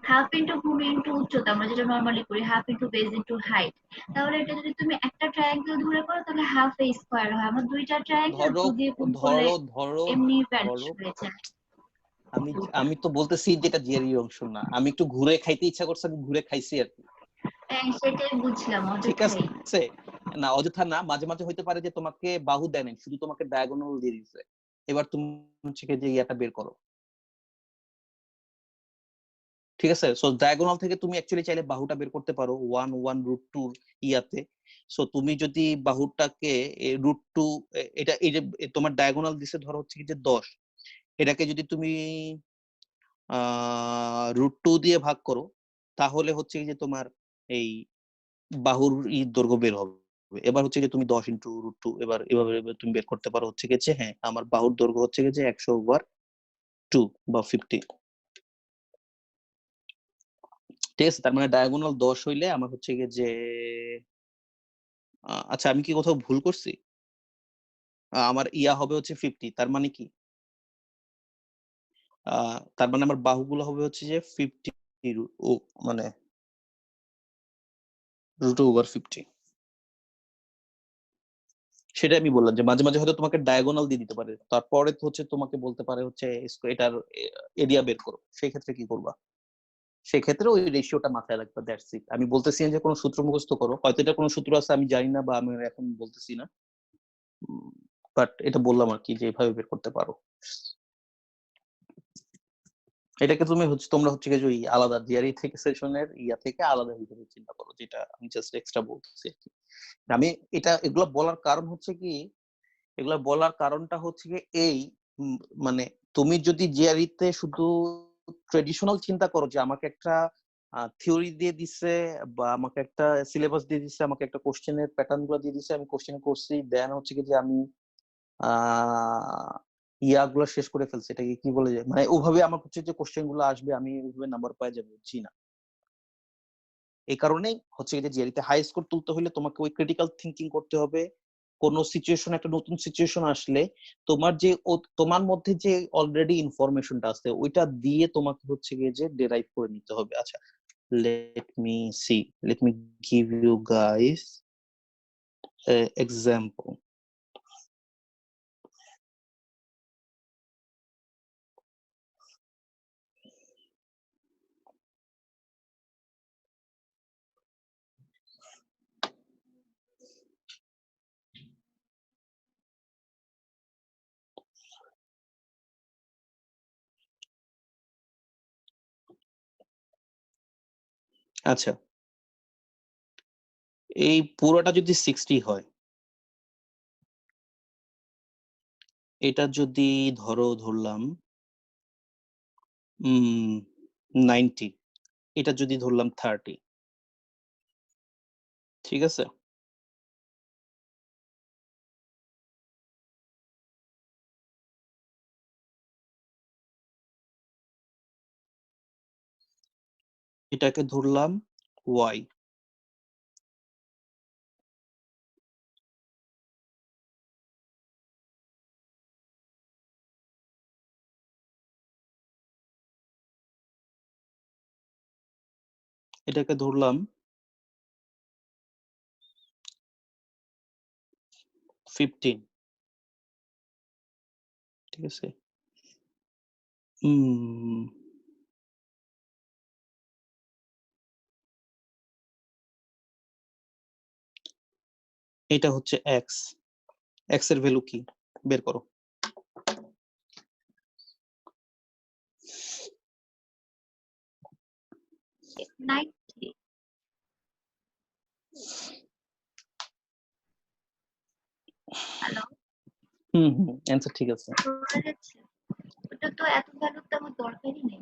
হাফ ইনটু ভূমি ইনটু উচ্চতা, আমরা যেটা নর্মালি করি half into base into height, তাহলে এটা যদি তুমি একটা ট্রায়াঙ্গেল ধরে করো তাহলে হাফ এ স্কোয়ার হয়। আমার দুইটা ট্রায়াঙ্গেল ধরো 2 দিয়ে গুণ করলে ধরো ধরো এমনি ভ্যানিশ ধরো হয়ে যায়। আমি তো বলতেছি যেটা জিআরই অংশ না, আমি একটু ঘুরে খাইতে ইচ্ছা করছে, আমি ঘুরে খাইছি আর কি। হ্যাঁ সেটাই বুঝলাম ঠিক অযথাই। আছে? না অযথা না, মাঝে মাঝে হইতে পারে যে তোমাকে বাহু দেয় নাই, শুধু তোমাকে ডায়াগোনাল দিয়ে দিছে। এবার তুমি হচ্ছে গিয়ে যে ইয়াটা বের করো, ঠিক আছে? সো ডায়াগোনাল থেকে তুমি অ্যাকচুয়ালি চাইলে বাহুটা বের করতে পারো 1 1 √2 ইয়াতে। সো তুমি যদি বাহুটাকে √2, এটা এই যে তোমার ডায়াগোনাল দিছে ধরো হচ্ছে কি যে 10, এটাকে যদি তুমি √2 দিয়ে ভাগ করো, তাহলে হচ্ছে কি যে তোমার এই বাহুর দৈর্ঘ্য বের হবে। এবার হচ্ছে যে তুমি 10 ইন্টু √2, এবার এভাবে তুমি বের করতে পারো হচ্ছে গেছে, হ্যাঁ আমার বাহুর দৈর্ঘ্য হচ্ছে গেছে 100/2 বা 50। ঠিক আছে, তার মানে ডায়াগোনাল 10 হইলে আমার হচ্ছে গিয়ে যে আচ্ছা আমি কি কোথাও ভুল করছি? আমার ইয়া হবে হচ্ছে 50, তার মানে কি তার মানে আমার বাহুগুলো হবে হচ্ছে যে 50 ও মানে √50। সেটা আমি বললাম যে মাঝে মাঝে হয়তো তোমাকে ডায়াগোনাল দিয়ে দিতে পারে, তারপরে তো হচ্ছে তোমাকে বলতে পারে হচ্ছে এটার এরিয়া বের করো, সেই ক্ষেত্রে কি করবা? সেই ক্ষেত্রে ওই রেশিওটা মাথায় রাখবা, দ্যাটস ইট। আমি বলতেছি না যে কোনো সূত্র মুখস্থ করো, হয়তো এটা কোনো সূত্র আছে আমি জানি না বা আমি এখন বলতেছি না, বাট এটা বললাম আর কি যে এভাবে বের করতে পারো। এটাকে তুমি হচ্ছে তোমরা হচ্ছে কি যে ওই আলাদা জিআরই থেকে সেশনের ইয়া থেকে আলাদা হিসেবে চিন্তা করো, যেটা আমি জাস্ট এক্সট্রা বলতেছি আর কি। আমি এগুলো বলার কারণ হচ্ছে কি, এগুলা বলার কারণটা হচ্ছে কি এই মানে তুমি যদি জিআরই তে শুধু ট্রেডিশনাল চিন্তা করো যে আমাকে একটা থিওরি দিয়ে দিছে বা আমাকে একটা সিলেবাস দিয়ে দিছে, আমাকে একটা কোশ্চেনের প্যাটার্ন গুলো দিয়ে দিছে, আমি কোশ্চেন করছি, দেন হচ্ছে কি যে আমি ইয়াগুলো শেষ করে ফেলছি, এটাকে কি বলে যায়, মানে ওভাবে আমার হচ্ছে যে কোশ্চেন গুলো আসবে, আমি ওইভাবে নাম্বার পাই যাবো, বুঝছি না। এই কারণেই হচ্ছে যে জিআরইতে হাই স্কোর তুলতে হলে তোমাকে ওই ক্রিটিক্যাল থিঙ্কিং করতে হবে। কোন সিচুয়েশন, একটা নতুন সিচুয়েশন আসলে তোমার যে তোমার মধ্যে যে অলরেডি ইনফরমেশনটা আছে ওইটা দিয়ে তোমাকে হচ্ছে গিয়ে যে ডেরাইভ করে নিতে হবে। আচ্ছা let me see, let me give you guys example. আচ্ছা এই পুরোটা যদি 60 হয়, এটা যদি ধরলাম 90, এটা যদি ধরলাম 30, ঠিক আছে? এটাকে ধরলাম y, এটাকে ধরলাম 15, ঠিক আছে? এটা হচ্ছে x, x এর ভ্যালু কি বের করো। 90। হ্যালো, অ্যান্সার ঠিক আছে। শোনা যাচ্ছে? ওটা তো এত ভ্যালু তো আমার দরকারই নেই,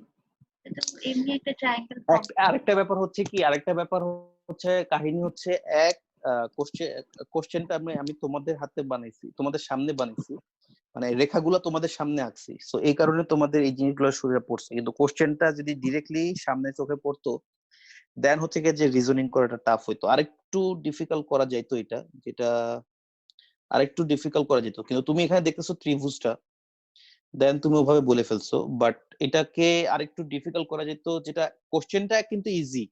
এটা তো এমনি একটা ট্রায়াঙ্গেল ফর্ম। আরেকটা ব্যাপার হচ্ছে কি, আরেকটা ব্যাপার হচ্ছে কাহিনী হচ্ছে এক কোশ্চেনটা আমি তোমাদের হাতে বানাইছি, তোমাদের সামনে বানাইছি, মানে রেখাগুলো তোমাদের সামনে আঁকছি, সো এই কারণে তোমাদের এই জিনিসগুলো শরীরে পড়ছে, কিন্তু কোশ্চেনটা যদি ডিরেক্টলি সামনে চোখে পড়তো দেন হচ্ছে কি যে রিজনিং করাটা টাফ হইতো, আরেকটু ডিফিকাল্ট করা যাইতো এটা, যেটা আরেকটু ডিফিকাল্ট করা যেত, কিন্তু তুমি এখানে দেখতেছো ত্রিভুজটা, দেন তুমি ওভাবে বলে ফেলছো, বাট এটাকে আরেকটু ডিফিকাল্ট করা যেত, যেটা কোশ্চেনটা কিন্তু ইজি,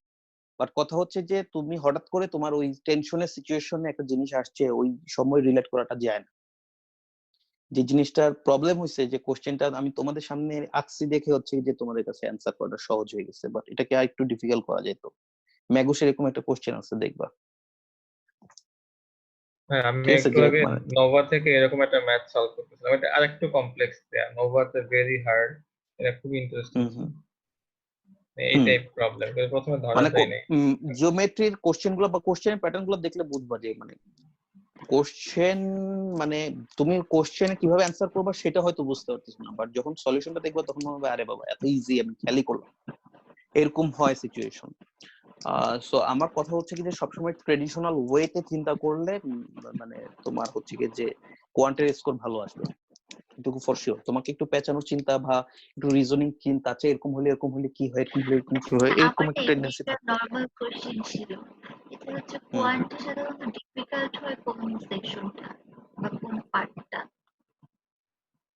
বাট কথা হচ্ছে যে তুমি হঠাৎ করে তোমার ওই টেনশনের সিচুয়েশনে একটা জিনিস আসছে, ওই সময় রিলেট করাটা যায় না। যে জিনিসটার প্রবলেম হয়েছে যে কোশ্চেনটা আমি তোমাদের সামনে আঁকছি দেখে হচ্ছে যে তোমাদের কাছে অ্যান্সার করাটা সহজ হয়ে গেছে, বাট এটাকে আরেকটু ডিফিকাল্ট করা যেত। ম্যাগুসের এরকম একটা কোশ্চেন আছে, দেখবা। হ্যাঁ, আমি ঠিক আছে, একটু যে আগে মানে নোভা থেকে এরকম একটা ম্যাথ সলভ করতেছিলাম, এটা আরেকটু কমপ্লেক্স দেয়া, নোভাতে ভেরি হার্ড, এটা খুব ইন্টারেস্টিং। হুম এই হুম টাইপ প্রবলেম প্রথমে ধরা মানে যায় নাই। জিওমেট্রির কোশ্চেন গুলো বা কোশ্চেনের প্যাটার্ন গুলো দেখলে বুঝবা যে মানে কোশ্চেন মানে তুমি কোশ্চেনে কিভাবে অ্যান্সার করবা সেটা হয়তো বুঝতে পারতেছ না, বাট যখন সলিউশনটা দেখবা তখন মনে হবে আরে বাবা এত ইজি, আমি খেয়ালই করলাম। এরকম হয় সিচুয়েশন। সো আমার কথা হচ্ছে কি যে সবসময় ট্রেডিশনাল ওয়েতে চিন্তা করলে মানে তোমার হচ্ছে কি যে কোয়ান্টের স্কোর ভালো আসবে, এটুকু ফর শিওর। তোমাকে একটু পেঁচানোর চিন্তা বা একটু রিজনিং চিন্তা আছে, এরকম হলে কি হয়, এরকম হলে কি হয়, এরকম আমার একটা এমনি টেন্ডেন্সি একটা থাকে। নর্মাল কোশ্চেন ছিল, এটা হচ্ছে কোয়ান্টে সাধারণত ডিফিকাল্ট হয় কোন সেকশনটা বা কোন পার্টটা,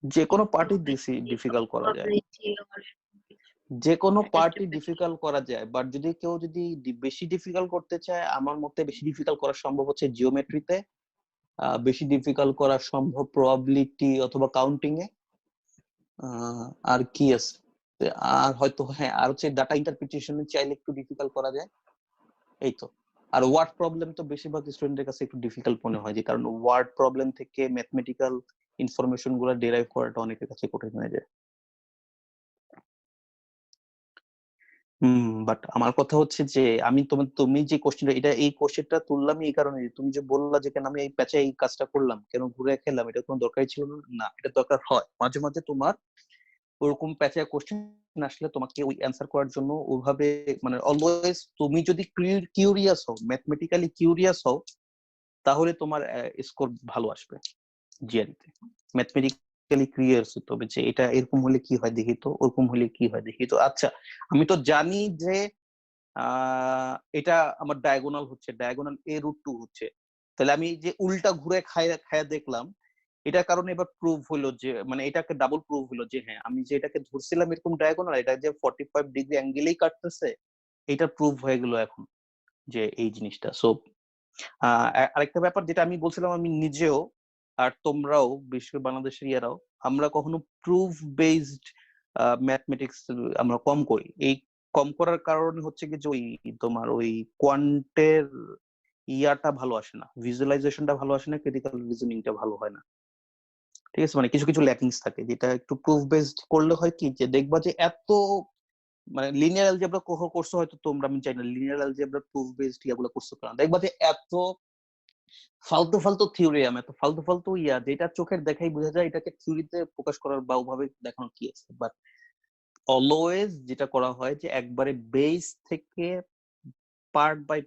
যে কোনো পার্টি প্রবাবিলিটি ডিফিকাল্ট করা যায়, প্রবাবিলিটি যে কোনো একটু পার্টি বেশি। ডিফিকাল্ট করা যায়, বাট যদি কেউ যদি বেশি ডিফিকাল্ট করতে চায়, আমার মতে বেশি ডিফিকাল্ট করা সম্ভব হচ্ছে জিওমেট্রিতে, বেশি ডিফিকাল্ট করা সম্ভব প্রবাবিলিটি অথবা কাউন্টিং এ, আর কি আছে, আর হয়তো হ্যাঁ আর হচ্ছে ডাটা ইন্টারপ্রিটেশনে চাইলে একটু ডিফিকাল্ট করা যায়, এই তো। আর ওয়ার্ড প্রবলেম তো বেশিরভাগ স্টুডেন্টের কাছে একটু ডিফিকাল্ট মনে হয়, যে কারণ ওয়ার্ড প্রবলেম থেকে ম্যাথমেটিক্যাল ইনফরমেশন গুলো ডেরাইভ করাটা অনেকের কাছে কঠিন হয়ে যায়। বাট আমার কথা হচ্ছে যে আমি তুমি যে কোশ্চেনটা, এই কোশ্চেনটা তুললাম এই কারণে যে তুমি যে বললা যে কেন আমি এই প্যাচে এই কাজটা করলাম, কেন ঘুরে খেলাম, এটা কোনো দরকারই ছিল না। না, এটা দরকার হয় মাঝে মাঝে, তোমার ওরকম প্যাচে কোশ্চেন আসলে তোমাকে ওই অ্যান্সার করার জন্য ওইভাবে মানে অলওয়েজ তুমি যদি কিউরিয়াস হও, ম্যাথমেটিক্যালি কিউরিয়াস হও, তাহলে তোমার স্কোর ভালো আসবে জিআরইতে। ম্যাথমেটিক্যালি ক্লিয়ার হতে হবে যে এটা এরকম হলে কি হয় দেখি তো, ওরকম হলে কি হয় দেখি তো। আচ্ছা, আমি তো জানি যে এটা আমার ডায়াগোনাল হচ্ছে, ডায়াগোনাল a√2 হচ্ছে, তাহলে আমি যে উল্টা ঘুরে খায়া দেখলাম, এটার কারণে এবার প্রুভ হলো যে মানে এটাকে ডাবল প্রুভ হলো যে হ্যাঁ আমি যে এটাকে ধরছিলাম এরকম ডায়াগোনাল, এটা যে 45 ডিগ্রি অ্যাঙ্গেলেই কাটতেছে, এটা প্রুভ হয়ে গেল এখন যে এই জিনিসটা। সো আরেকটা ব্যাপার যেটা আমি বলছিলাম, আমি নিজেও আর তোমরাও, বিশেষ করে বাংলাদেশের ইয়ারাও, আমরা কখনো প্রুফ বেসড ম্যাথমেটিক্স আমরা কম করি। এই কম করার কারণে হচ্ছে কি যে ওই তোমার ওই কোয়ান্টের ইয়াটা ভালো আসে না, ভিজুয়ালাইজেশনটা ভালো আসে না, ক্রিটিক্যাল রিজনিংটা ভালো হয় না। ঠিক আছে, মানে কিছু কিছু ল্যাকিংস থাকে, যেটা একটু প্রুফ বেসড করলে হয় কি যে দেখবা যে এত মানে লিনিয়ার অ্যালজেব্রা করছো হয়তো তোমরা, আমি চাই না লিনিয়ার অ্যালজেব্রা প্রুফ বেসড ইয়াগুলো করছো, কারণ দেখবা যে এত ফালতু ফালতু থিওরিয়াম, এত ফালতু ফালতু যেটা চোখের দেখাই বোঝা যায় এটাকে থিওরিতে প্রকাশ করার বা ওভাবে দেখানোর কি আছে। বাট অলওয়েজ যেটা করা হয় যে একবারে বেস থেকে পার্ট বাই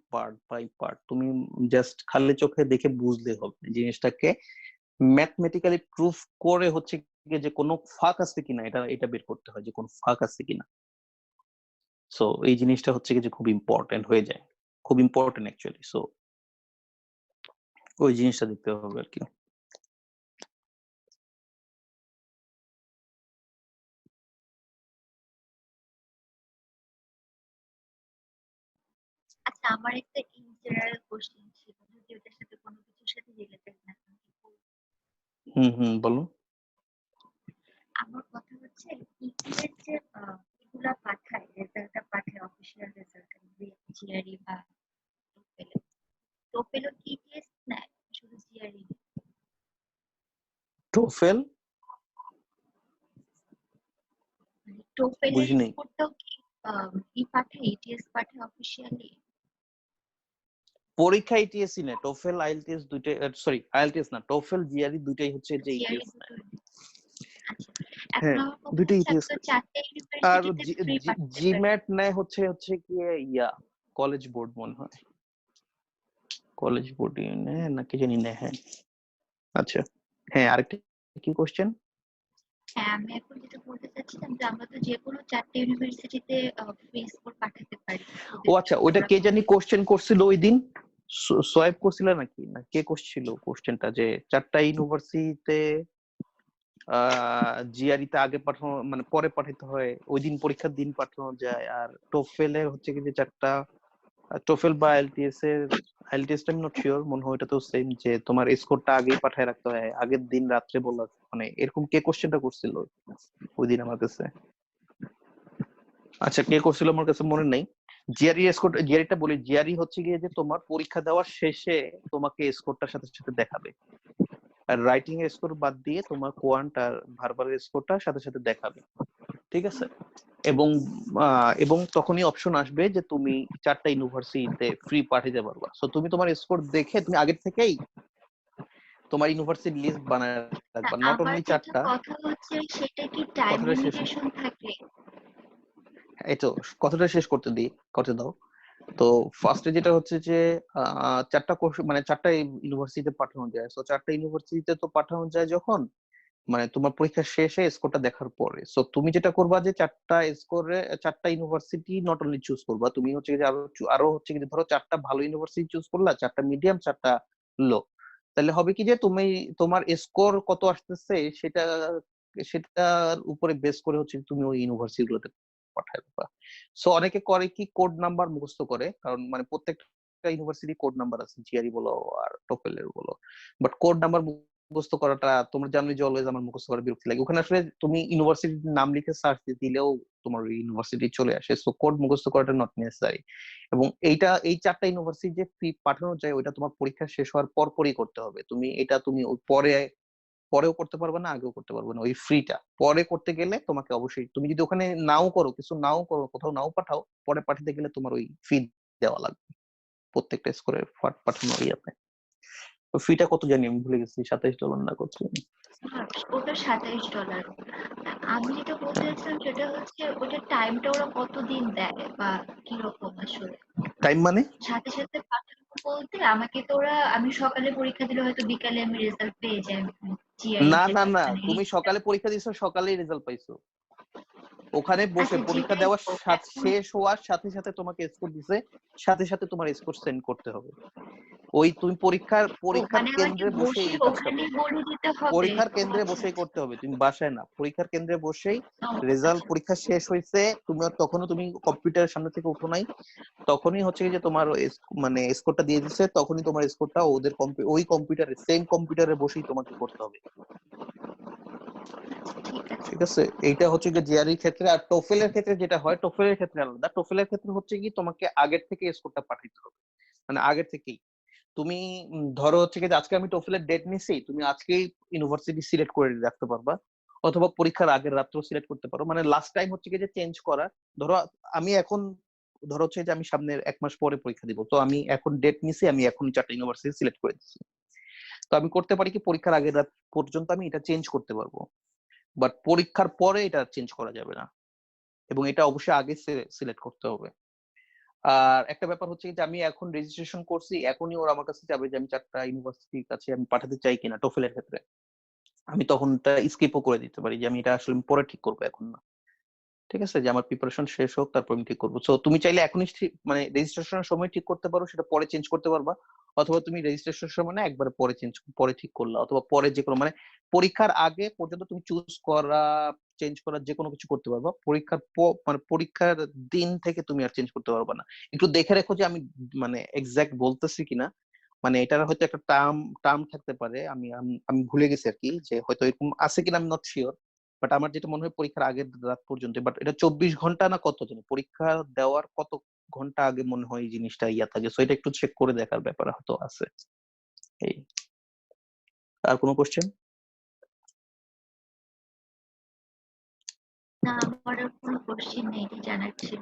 পার্ট তুমি জাস্ট খালি চোখে দেখে বুঝলে হবে জিনিসটাকে, ম্যাথমেটিক্যালি প্রুফ করে হচ্ছে যে কোনো ফাঁক আছে কিনা এটা এটা বের করতে হয় যে কোনো ফাঁক আছে কিনা। সো এই জিনিসটা হচ্ছে যে খুব ইম্পর্টেন্ট হয়ে যায়, খুব ইম্পর্টেন্ট অ্যাকচুয়ালি। সো ওই জিনিসটা দেখতে হবে আর কি। আচ্ছা, আমার একটা ইন জেনারেল কোশ্চেন ছিল, যদি ওটার সাথে কোনো কিছুর সাথে রিলেটেড না থাকে। বলো। আমার কথা হচ্ছে ইটিএর যে এগুলা পাঠায়, রেজাল্টটা পাঠায়, অফিসিয়াল রেজাল্ট, জিআরই বা টোফেল, টোফেলও কি ইটিএস নেয়, শুধু জিআরই? টোফেল মানে টোফেলের বুঝি নাই। স্কোরটাও কি ই পাঠায়, ইটিএস পাঠায় অফিসিয়ালি? পরীক্ষা ইটিএসই না, টোফেল আইএলটিএস দুইটাই, সরি আইএলটিএস না, টোফেল জিআরই দুইটাই হচ্ছে যে জিআরই ইটিএস না। দুটো? আচ্ছা, এখন হ্যাঁ, আমার কথা দুইটাই হচ্ছে আমি ইটিএস। তো 4টে আর ইউনিভার্সিটিতে ফ্রি পাঠাতে পারি। জিম্যাট নেয় হচ্ছে হচ্ছে কি কলেজ বোর্ড মনে হয়, কলেজ বোর্ড নেয় নাকি জানি না। হ্যাঁ আচ্ছা, হ্যাঁ আরেকটা কি কোশ্চেন? হ্যাঁ, আমি এখন যেটা বলতে চাচ্ছিলাম যে আমরা তো যে কোনো 4টে ইউনিভার্সিটিতে ফ্রি স্কোর পাঠাতে পারি। ও আচ্ছা, ওইটা কে জানি কোশ্চেন করছিল ওই দিন, সোয়াইপ করছিল নাকি, না কে করছিল কোশ্চেনটা যে 4টা ইউনিভার্সিটিতে জিআরইতে আগে পাঠানো মানে পরে পাঠাতে হয়, ওই দিন পরীক্ষার দিন পাঠানো যায়। আর টোফেলের হচ্ছে কি যে 4টা, টোফেল বা আইএলটিএস আমি নট শিওর, মনে হয় এটা তো সেম, যে তোমার স্কোরটা আগেই পাঠায় রাখতে হয়, আগের দিন রাত্রে বলা, মানে এরকম কে কোশ্চেনটা করছিল ওই দিন আমার কাছে। আচ্ছা কে করছিল আমার কাছে মনে নেই, জিআরই স্কোর, জিআরইটা বলি, জিআরই হচ্ছে গিয়ে যে তোমার পরীক্ষা দেওয়ার শেষে তোমাকে স্কোরটার সাথে সাথে দেখাবে, আর রাইটিং এর স্কোর বাদ দিয়ে তোমার কোয়ান্ট আর ভার্বাল স্কোরটা সাথে সাথে দেখাবে, ঠিক আছে? এবং এবং তখনই অপশন আসবে যে তুমি 4টা ইউনিভার্সিটিতে ফ্রি পাঠাতে পারবা। সো তুমি তোমার স্কোর দেখে তুমি আগের থেকেই তোমার ইউনিভার্সিটি লিস্ট বানায় রাখবা, নট আমার অনলি যেটা 4টা। কথা হচ্ছে সেটা কি টাইম কথাটা শেষ, লিমিটেশন থাকে? এই তো কথাটা শেষ করতে দাও। তো ফার্স্টে যেটা হচ্ছে যে 4টা কোর্স মানে 4টা ইউনিভার্সিটিতে পাঠানো যায়। সো 4টা ইউনিভার্সিটিতে তো পাঠানো যায় যখন মানে তোমার পরীক্ষা শেষে স্কোরটা দেখার পরে। সো তুমি যেটা করবা যে 4টা স্কোরে 4টা ইউনিভার্সিটি নট অনলি চুজ করবা, তুমি হচ্ছে যে আরো হচ্ছে যে ধরো 4টা ভালো ইউনিভার্সিটি চুজ করলা, 4টা মিডিয়াম, 4টা লো। তাহলে হবে কি যে তুমি তোমার স্কোর কত আসতেছে সেটার উপরে বেস করে হচ্ছে তুমি ওই ইউনিভার্সিটি গুলোতে পাঠাবে। সো অনেকে করে কি কোড নাম্বার মুখস্থ করে, কারণ মানে প্রত্যেকটা ইউনিভার্সিটি কোড নাম্বার আছে, জিআরই বলো আর টোফেল এর বলো। বাট কোড নাম্বার মুখস্থ করাটা তোমরা জানোই যে অলওয়েজ আমার মুখস্থ করা বিরক্তি লাগে। ওখানে আসলে তুমি ইউনিভার্সিটির নাম লিখে সার্চ দিলেও তোমার ইউনিভার্সিটি চলে আসে। সো কোড মুখস্থ করাটা নট নেসেসারি। এবং এই 4টা ইউনিভার্সিটি যে ফি পাঠানো যায় ওইটা তোমার পরীক্ষা শেষ হওয়ার পরই করতে হবে। তুমি ওই পরেও করতে পারবে না, আগেও করতে পারবে না। ওই ফ্রিটা পরে করতে গেলে তোমাকে অবশ্যই, তুমি যদি ওখানে নাও করো, কিছু নাও করো, কোথাও নাও পাঠাও, পরে পাঠাতে গেলে তোমার ওই ফি দেওয়া লাগবে প্রত্যেকটা স্কোরের পাঠানো ইয়াতে। তো ফিটা কত জানি আমি ভুলে গেছি, $27 না কত। ওটা $27। আমি যেটা বলতে চাইছিলাম সেটা হচ্ছে ওটার টাইমটা ওরা কতদিন দেয় বা কিরকম আসলে? টাইম মানে? সাথে সাথে পাঠানো বলতে আমাকে তো ওরা, আমি সকালে পরীক্ষা দিলে হয়তো বিকালে আমি রেজাল্ট পেয়ে যাই জিআরই না না যেটা না, মানে তুমি সকালে পরীক্ষা দিছো, সকালেই রেজাল্ট পাইছো। ওখানে বসে আচ্ছা পরীক্ষা যেটাই দেওয়ার হোক এখন। শেষ হওয়ার সাথে সাথে তোমাকে স্কোর দিছে, সাথে সাথে তোমার স্কোর সেন্ড করতে হবে। ওই তুমি পরীক্ষার মানে আমাকে কেন্দ্রে বসে বসে এই কাজটা ওখানেই করবে। বলে দিতে হবে? পরীক্ষার ও কেন্দ্রে আচ্ছা বসেই আচ্ছা। করতে হবে, তুমি বাসায় না। পরীক্ষার কেন্দ্রে বসেই ও রেজাল্ট, আচ্ছা। পরীক্ষা শেষ হয়েছে, তুমি তখনও তুমি কম্পিউটারের সামনে থেকে উঠো নাই, তখনই হচ্ছে যে তোমার মানে স্কোরটা দিয়ে দিচ্ছে, তখনই তোমার স্কোরটা ওদের ওই কম্পিউটারে, সেম কম্পিউটারে বসেই তোমাকে করতে হবে। ঠিক আছে। ঠিক আছে, এইটা হচ্ছে যে জিআরই ক্ষেত্রে। আর টোফেলের ক্ষেত্রে যেটা হয়, টোফেলের ক্ষেত্রে আলাদা। টোফেলের ক্ষেত্রে হচ্ছে কি তোমাকে আগের থেকে স্কোরটা পাঠাইতে হবে, মানে আগের থেকেই তুমি ধরো হচ্ছে কি আজকে আমি টোফেলের ডেট নিছি, তুমি আজকেই ইউনিভার্সিটি সিলেক্ট করে রাখতে পারবা, অথবা পরীক্ষার আগের রাত্র সিলেক্ট করতে পারো। মানে লাস্ট টাইম হচ্ছে কি যে চেঞ্জ করা। ধরো আমি এখন, ধরো হচ্ছে যে আমি সামনের 1 মাস পরে পরীক্ষা দিব, তো আমি এখন ডেট নিছি, আমি এখন 4টা ইউনিভার্সিটি সিলেক্ট করে দিচ্ছি। তো আমি করতে পারি কি পরীক্ষার আগের রাত পর্যন্ত আমি এটা চেঞ্জ করতে পারবো, বাট পরীক্ষার পরে এটা চেঞ্জ করা যাবে না, এবং এটা অবশ্যই আগে সিলেক্ট করতে হবে। আর একটা ব্যাপার হচ্ছে যে আমি এখন রেজিস্ট্রেশন করছি, এখনই ওরা আমার কাছে যাবে যে আমি 4টা ইউনিভার্সিটির কাছে আমি পাঠাতে চাই কিনা টোফেলের ক্ষেত্রে। আমি তখন এটা স্কিপও করে দিতে পারি যে আমি এটা আসলে পরে ঠিক করবো, এখন না। ঠিক আছে, যে আমার প্রিপারেশন শেষ হোক, তারপর আমি ঠিক করবো। সো তুমি চাইলে এখনই মানে রেজিস্ট্রেশনের সময় ঠিক করতে পারো, সেটা পরে চেঞ্জ করতে পারবা। অথবা তুমি রেজিস্ট্রেশনের সময় না একবারে পরে ঠিক করলা, অথবা পরে যে কোনো মানে পরীক্ষার আগে পর্যন্ত তুমি চুজ করা, চেঞ্জ করা, যে কোনো কিছু করতে পারবা। মানে পরীক্ষার দিন থেকে তুমি আর চেঞ্জ করতে পারবা না। একটু দেখে রেখো যে আমি মানে এক্সাক্ট বলতেছি কিনা, মানে এটার হয়তো একটা টার্ম থাকতে পারে, আমি আমি আমি ভুলে গেছি আর কি, যে হয়তো এরকম আছে কিনা আমি নট শিওর। বাট আমার যেটা মনে হয় পরীক্ষার আগের রাত পর্যন্ত, বাট এটা 24 ঘন্টা না কত জানি, পরীক্ষা দেওয়ার কত ঘন্টা আগে মনে হয় এই জিনিসটা ইয়া থাকে। সো এটা একটু চেক করে দেখার ব্যাপার হয়তো আছে। এই, আর কোনো কোশ্চেন? না, আমার আর কোনো কোশ্চেন নেই, এটা জানার ছিল।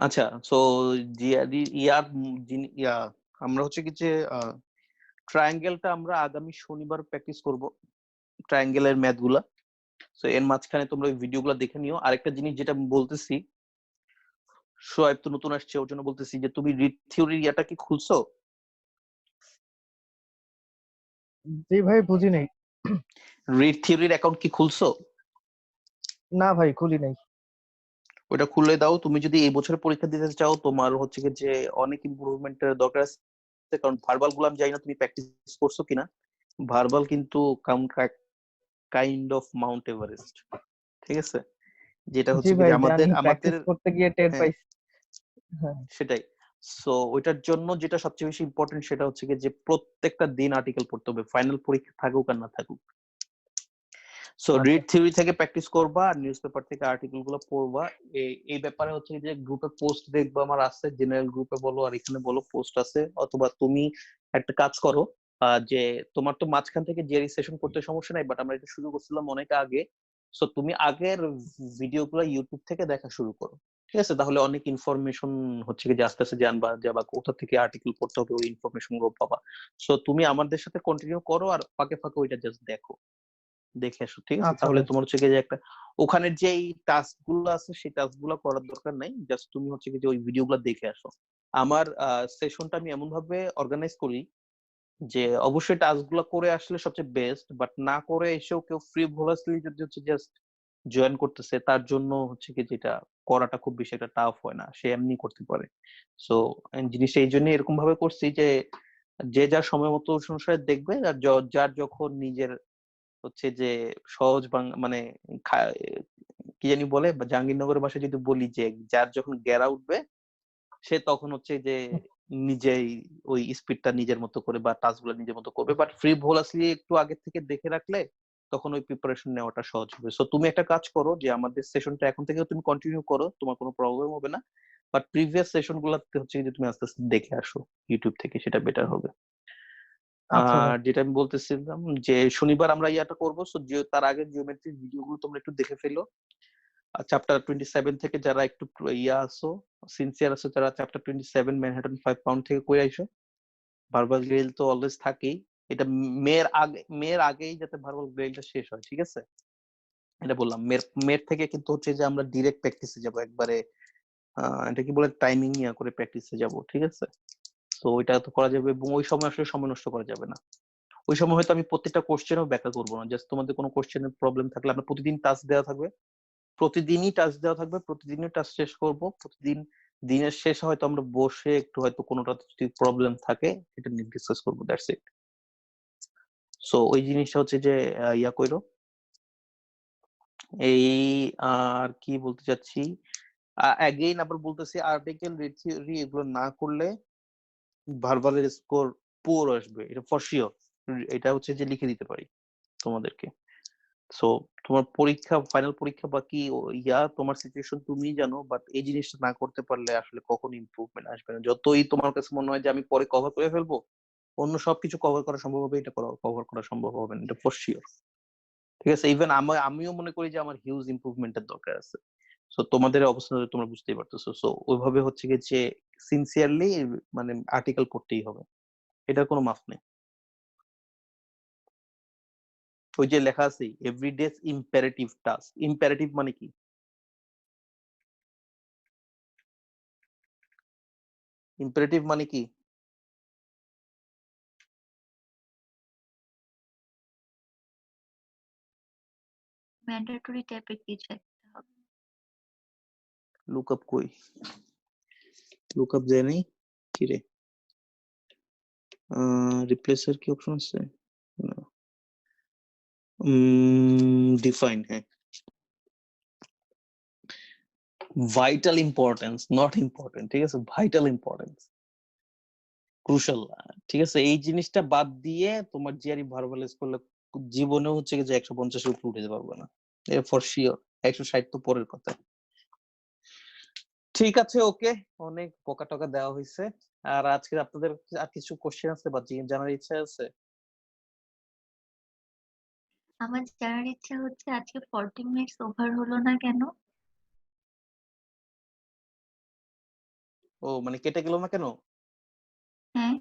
আচ্ছা, সো জিআরই ইয়ার ইয়া আমরা হচ্ছে কি যে ট্রায়াঙ্গেলটা আমরা আগামী শনিবার প্র্যাকটিস করব, ট্রায়াঙ্গেলের ম্যাথ গুলা। সো এর মাঝখানে তোমরা ওই ভিডিওগুলো দেখে নিও। আরেকটা জিনিস যেটা আমি বলতেছি, সোয়াইব তো নতুন আসছে, ওর জন্য বলতেছি যে তুমি রিড থিওরির ইয়াটা কি খুলছো? জি ভাই, বুঝি নাই। রিড থিওরির অ্যাকাউন্ট কি খুলছো? না ভাই, খুলি নাই। ওটা খুলে দাও। তুমি যদি এই বছরের পরীক্ষা দিতে চাও, তোমার হচ্ছে কি যে অনেক ইমপ্রুভমেন্টের দরকার আছে, কারণ ভার্বাল গুলো আমি জানি না তুমি প্র্যাকটিস করছো কিনা। ভার্বাল কিন্তু কাইন্ড অফ মাউন্ট এভারেস্ট, ঠিক আছে? যেটা জি হচ্ছে কি ভাই যে জানি, আমাদের প্র্যাকটিস আমাদের করতে গিয়ে টের হ্যাঁ, পাইছি। হ্যাঁ। সেটাই। সো ওইটার জন্য যেটা সবচেয়ে বেশি ইম্পর্টেন্ট সেটা হচ্ছে কি যে প্রত্যেকটা দিন আর্টিকেল পড়তে হবে, ফাইনাল পরীক্ষা থাকুক আর না থাকুক। সো আচ্ছা রিড থিওরি থেকে প্র্যাকটিস করবা আর নিউজ পেপার থেকে আর্টিকেল গুলো পড়বা। এই ব্যাপারে হচ্ছে যে গ্রুপে পোস্ট দেখবা আমার আছে, জেনারেল গ্রুপে বলো আর এখানে বলো পোস্ট আছে। অথবা তুমি একটা কাজ করো, যে তোমার তো মাঝখান থেকে যে সেশন করতে সমস্যা নাই, বাট আমরা এটা শুরু করছিলাম অনেক আগে। সো তুমি আগের ভিডিও গুলো ইউটিউব থেকে দেখা শুরু করো, ঠিক আছে? তাহলে অনেক ইনফরমেশন হচ্ছে কি যে আস্তে আস্তে জানবা, যে বা কোথা থেকে আর্টিকেল পড়তে হবে ওই ইনফরমেশন গুলো পাবা। সো তুমি আমাদের সাথে কন্টিনিউ করো আর ফাঁকে ফাঁকে ওইটা জাস্ট দেখো, দেখে আসো, ঠিক আছে? আচ্ছা তাহলে ভাই। তোমার হচ্ছে কি যে একটা ওখানে যে টাস্ক গুলো আছে সেই টাস্ক গুলো করার দরকার নাই, জাস্ট তুমি হচ্ছে কি যে ওই ভিডিও গুলো দেখে আসো। আমার সেশনটা আমি এমন ভাবে অর্গানাইজ করি যে অবশ্যই টাস্ক গুলো করে আসলে সবচেয়ে বেস্ট, বাট না করে এসেও কেউ ফ্রি ভলাসলি যদি হচ্ছে জাস্ট জয়েন করতেছে, তার জন্য হচ্ছে কি যেটা করাটা খুব বেশি একটা টাফ হয় না, সে এমনি করতে পারে। সো জিনিসটা এই জন্য এরকম ভাবে করছি যে যে যার সময় মতো অনুসারে দেখবে, আর যার যখন নিজের হচ্ছে যে সহজ মানে কি জানি বলে, বা জাহাঙ্গীরনগরের ভাষায় যদি বলি যে যার যখন গেরা উঠবে সে তখন হচ্ছে যে নিজেই ওই স্পিডটা নিজের মতো করে বা টাস্ক গুলো নিজের মতো করবে। বাট ফ্রি ভলাসলি একটু আগে থেকে দেখে রাখলে তখন ওই প্রিপারেশন নেওয়াটা সহজ হবে। সো তুমি একটা কাজ করো যে আমাদের সেশনটা এখন থেকে তুমি কন্টিনিউ করো, তোমার কোনো প্রবলেম হবে না। বাট প্রিভিয়াস সেশন গুলাতে হচ্ছে যে তুমি আস্তে আস্তে দেখে আসো ইউটিউব থেকে, সেটা বেটার হবে। আচ্ছা ভাই। আর যেটা আমি বলতেছিলাম যে শনিবার আমরা ইয়াটা করবো, সো তার আগে জিওমেট্রিক ভিডিও গুলো তোমরা একটু দেখে ফেলো। চ্যাপ্টার 27 থেকে যারা একটু আছো, সিনসিয়ার আছো, যারা চ্যাপ্টার 27 ম্যানহাটন 5 পাউন্ড থেকে কই আইসো। ভার্বাল গ্রিল তো অলওয়েজ থাকেই, এটা মেয়ের আগেই যাতে ভার্বাল গ্রিলটা শেষ হয়, ঠিক আছে? এটা বললাম মেয়ের থেকে কিন্তু হচ্ছে যে আমরা ডিরেক্ট প্র্যাকটিসে যাব একবারে, এটা কি বলে টাইমিং ইয়া করে প্র্যাকটিসে যাব, ঠিক আছে? তো ওইটা তো করা যাবে, এবং ওই সময় আসলে সময় নষ্ট করা যাবে না। ওই সময় হয়তো আমি প্রত্যেকটা কোশ্চেনও ব্যাখ্যা করবো না, জাস্ট তোমাদের কোনো কোশ্চেনের প্রবলেম থাকলে আমরা প্রতিদিন টাস্ক দেওয়া থাকবে, প্রতিদিনই টাস্ক দেওয়া থাকবে, প্রতিদিনই টাস্ক শেষ করব, প্রতিদিন দিনের শেষে হয়তো আমরা বসে একটু হয়তো কোনোটা যদি প্রবলেম থাকে এটা নিয়ে ডিসকাস করবো, দ্যাটস ইট। সো ওই জিনিসটা হচ্ছে যে ইয়া কইরো। এই আর কি বলতে চাচ্ছি, অ্যাগেইন আবার বলতেছি, আর্টিকেল রিড থিওরি এগুলো না করলে ভার্বালের স্কোর পুয়ার আসবে, এটা ফর শিওর। এটা হচ্ছে যে লিখে দিতে পারি তোমাদেরকে। সো তোমার পরীক্ষা, ফাইনাল পরীক্ষা বা কি তোমার সিচুয়েশন তুমিই জানো, বাট এই জিনিসটা না করতে পারলে আসলে কখন ইমপ্রুভমেন্ট আসবে না। যতই তোমার কাছে মনে হয় যে আমি পরে কভার করে ফেলবো, অন্য সবকিছু কভার করা সম্ভব হবে, এটা কভার করা সম্ভব হবে না, এটা ফর শিওর, ঠিক আছে? ইভেন আমিও মনে করি যে আমার হিউজ ইমপ্রুভমেন্টের দরকার আছে। সো তোমাদের অবস্থা তোমরা বুঝতেই পারতেছো। সো ওইভাবে হচ্ছে কি যে সিনসিয়ারলি মানে আর্টিকেল পড়তেই হবে, এটার কোনো মাফ নেই। ওই যে লেখা আছে এভরিডে ইম্পারেটিভ টাস্ক, ইম্পারেটিভ মানে কি? ইম্পারেটিভ মানে কি? ম্যান্ডেটরি টাইপের কিছু একটা হবে। লুকআপ কই? লুকআপ দেয় নাই কি রে? রিপ্লেসার কি অপশন আছে? ডিফাইন, হ্যাঁ। ভাইটাল ইম্পর্টেন্স, নট ইম্পর্টেন্ট, ঠিক আছে? ভাইটাল ইম্পর্টেন্স, ক্রুশাল, ঠিক আছে? এই জিনিসটা বাদ দিয়ে তোমার জিআরই ভার্বালাইজ করলে জীবনে হচ্ছে যে 150 উপরে উঠে যেতে পারবে না, এটা ফর শিওর। 160 তো পরের কথা। ঠিক আছে, ওকে, অনেক বকা টকা দেওয়া হয়েছে। আর আজকে আপনাদের আর কিছু কোশ্চেন আছে বা জানার ইচ্ছা আছে? আমার জানার ইচ্ছা হচ্ছে আজকে 40 মিনিটস ওভার হলো না কেন? ও মানে কেটে গেল না কেন? হ্যাঁ,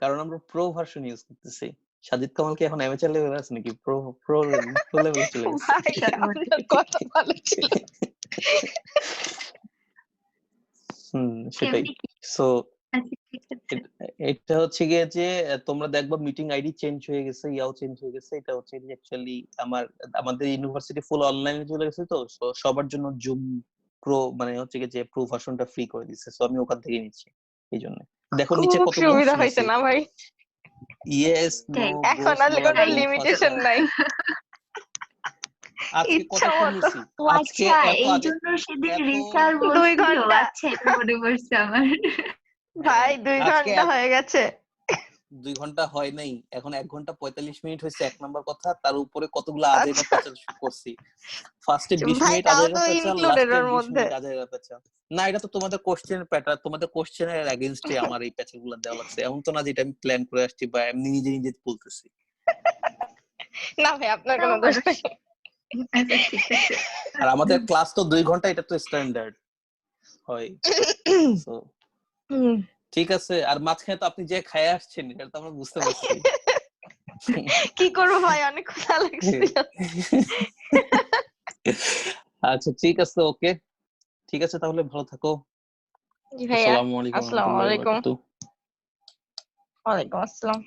কারণ আমরা প্রো ভার্সন ইউজ করতেছি। সাজিদ কামাল কি এখন অ্যামেচার লেভেল আছে নাকি প্রো প্রো প্রো লেভেল চলে গেছে? ভাই সেটা তো বটে। আপনার কথা ভালো ছিল। সেটাই। এমনি কি? সো আচ্ছা ঠিক আছে। এটা হচ্ছে গিয়ে যে তোমরা দেখবা মিটিং আইডি চেঞ্জ হয়ে গেছে, ইয়াও চেঞ্জ হয়ে গেছে। এটা হচ্ছে যে অ্যাকচুয়ালি আমাদের ইউনিভার্সিটি ফুল অনলাইনে চলে গেছে, তো সবার জন্য জুম প্রো মানে হচ্ছে গিয়ে যে প্রো ভার্সনটা ফ্রি করে দিচ্ছে। সো আমি ওখান থেকে নিচ্ছি এই জন্য। দেখো নিচে খুব কত সুবিধা নোটস হয়েছে নিছি। না ভাই? ইয়েস, নো, এটাই। এখন গোস, আর নো, কোনো তাই বুম, লিমিটেশন ফাস্টার। নাই, আজকে ইচ্ছা কতক্ষণ মতো। নিছি? ও আজকে আচ্ছা, এত এই আগে জন্য সেদিন এত রিসার 2 বলছিল। ঘন্টা আচ্ছা, এটা মনে পড়ছে আমার। ভাই, হ্যাঁ, 2 আজকে ঘন্টা হয়ে গেছে। 2 ঘন্টা হয় নাই, এখন 1 ঘন্টা 45 মিনিট হয়েছে। 1 নাম্বার কথা, তার উপরে কতগুলো আজাইরা আচ্ছা পেঁচাল করছি। ফার্স্টে 20 ভাই মিনিট তাও আজাইরা তো পেঁচাল, ইনক্লুডেড লাস্টে ওর 20 মধ্যে। মিনিট আজাইরা পেঁচাল। না, এটা তো তোমাদের কোশ্চেনের প্যাটার্ন, তোমাদের কোশ্চেনের এগেইনস্টে আমার এই প্যাচালগুলো দেওয়া লাগছে। এমন তো না যে এটা আমি প্ল্যান করে আসছি বা এমনি নিজে নিজে বলতেছি। না ভাই আপনার তাও কোনো দোষ মানুষ নেই। আচ্ছা ঠিক আছে। আর আমাদের ক্লাস তো 2 ঘন্টা, এটা তো স্ট্যান্ডার্ড হয়। সো হুম। ঠিক আছে। আর মাঝখানে তো আপনি যে খায় আসছেন, এটা তো আমরা বুঝতে পারছি। কি করবো ভাই, অনেক ক্ষুধা লাগছিল। আচ্ছা ঠিক আছে, ওকে, ঠিক আছে, তাহলে ভালো থাকো। জি ভাইয়া, আসসালামু আলাইকুম আসসালামু রহমতুল্লাহি ওয়া আলাইকুম। বারাকাতুহু। ওয়ালাইকুম আসসালাম।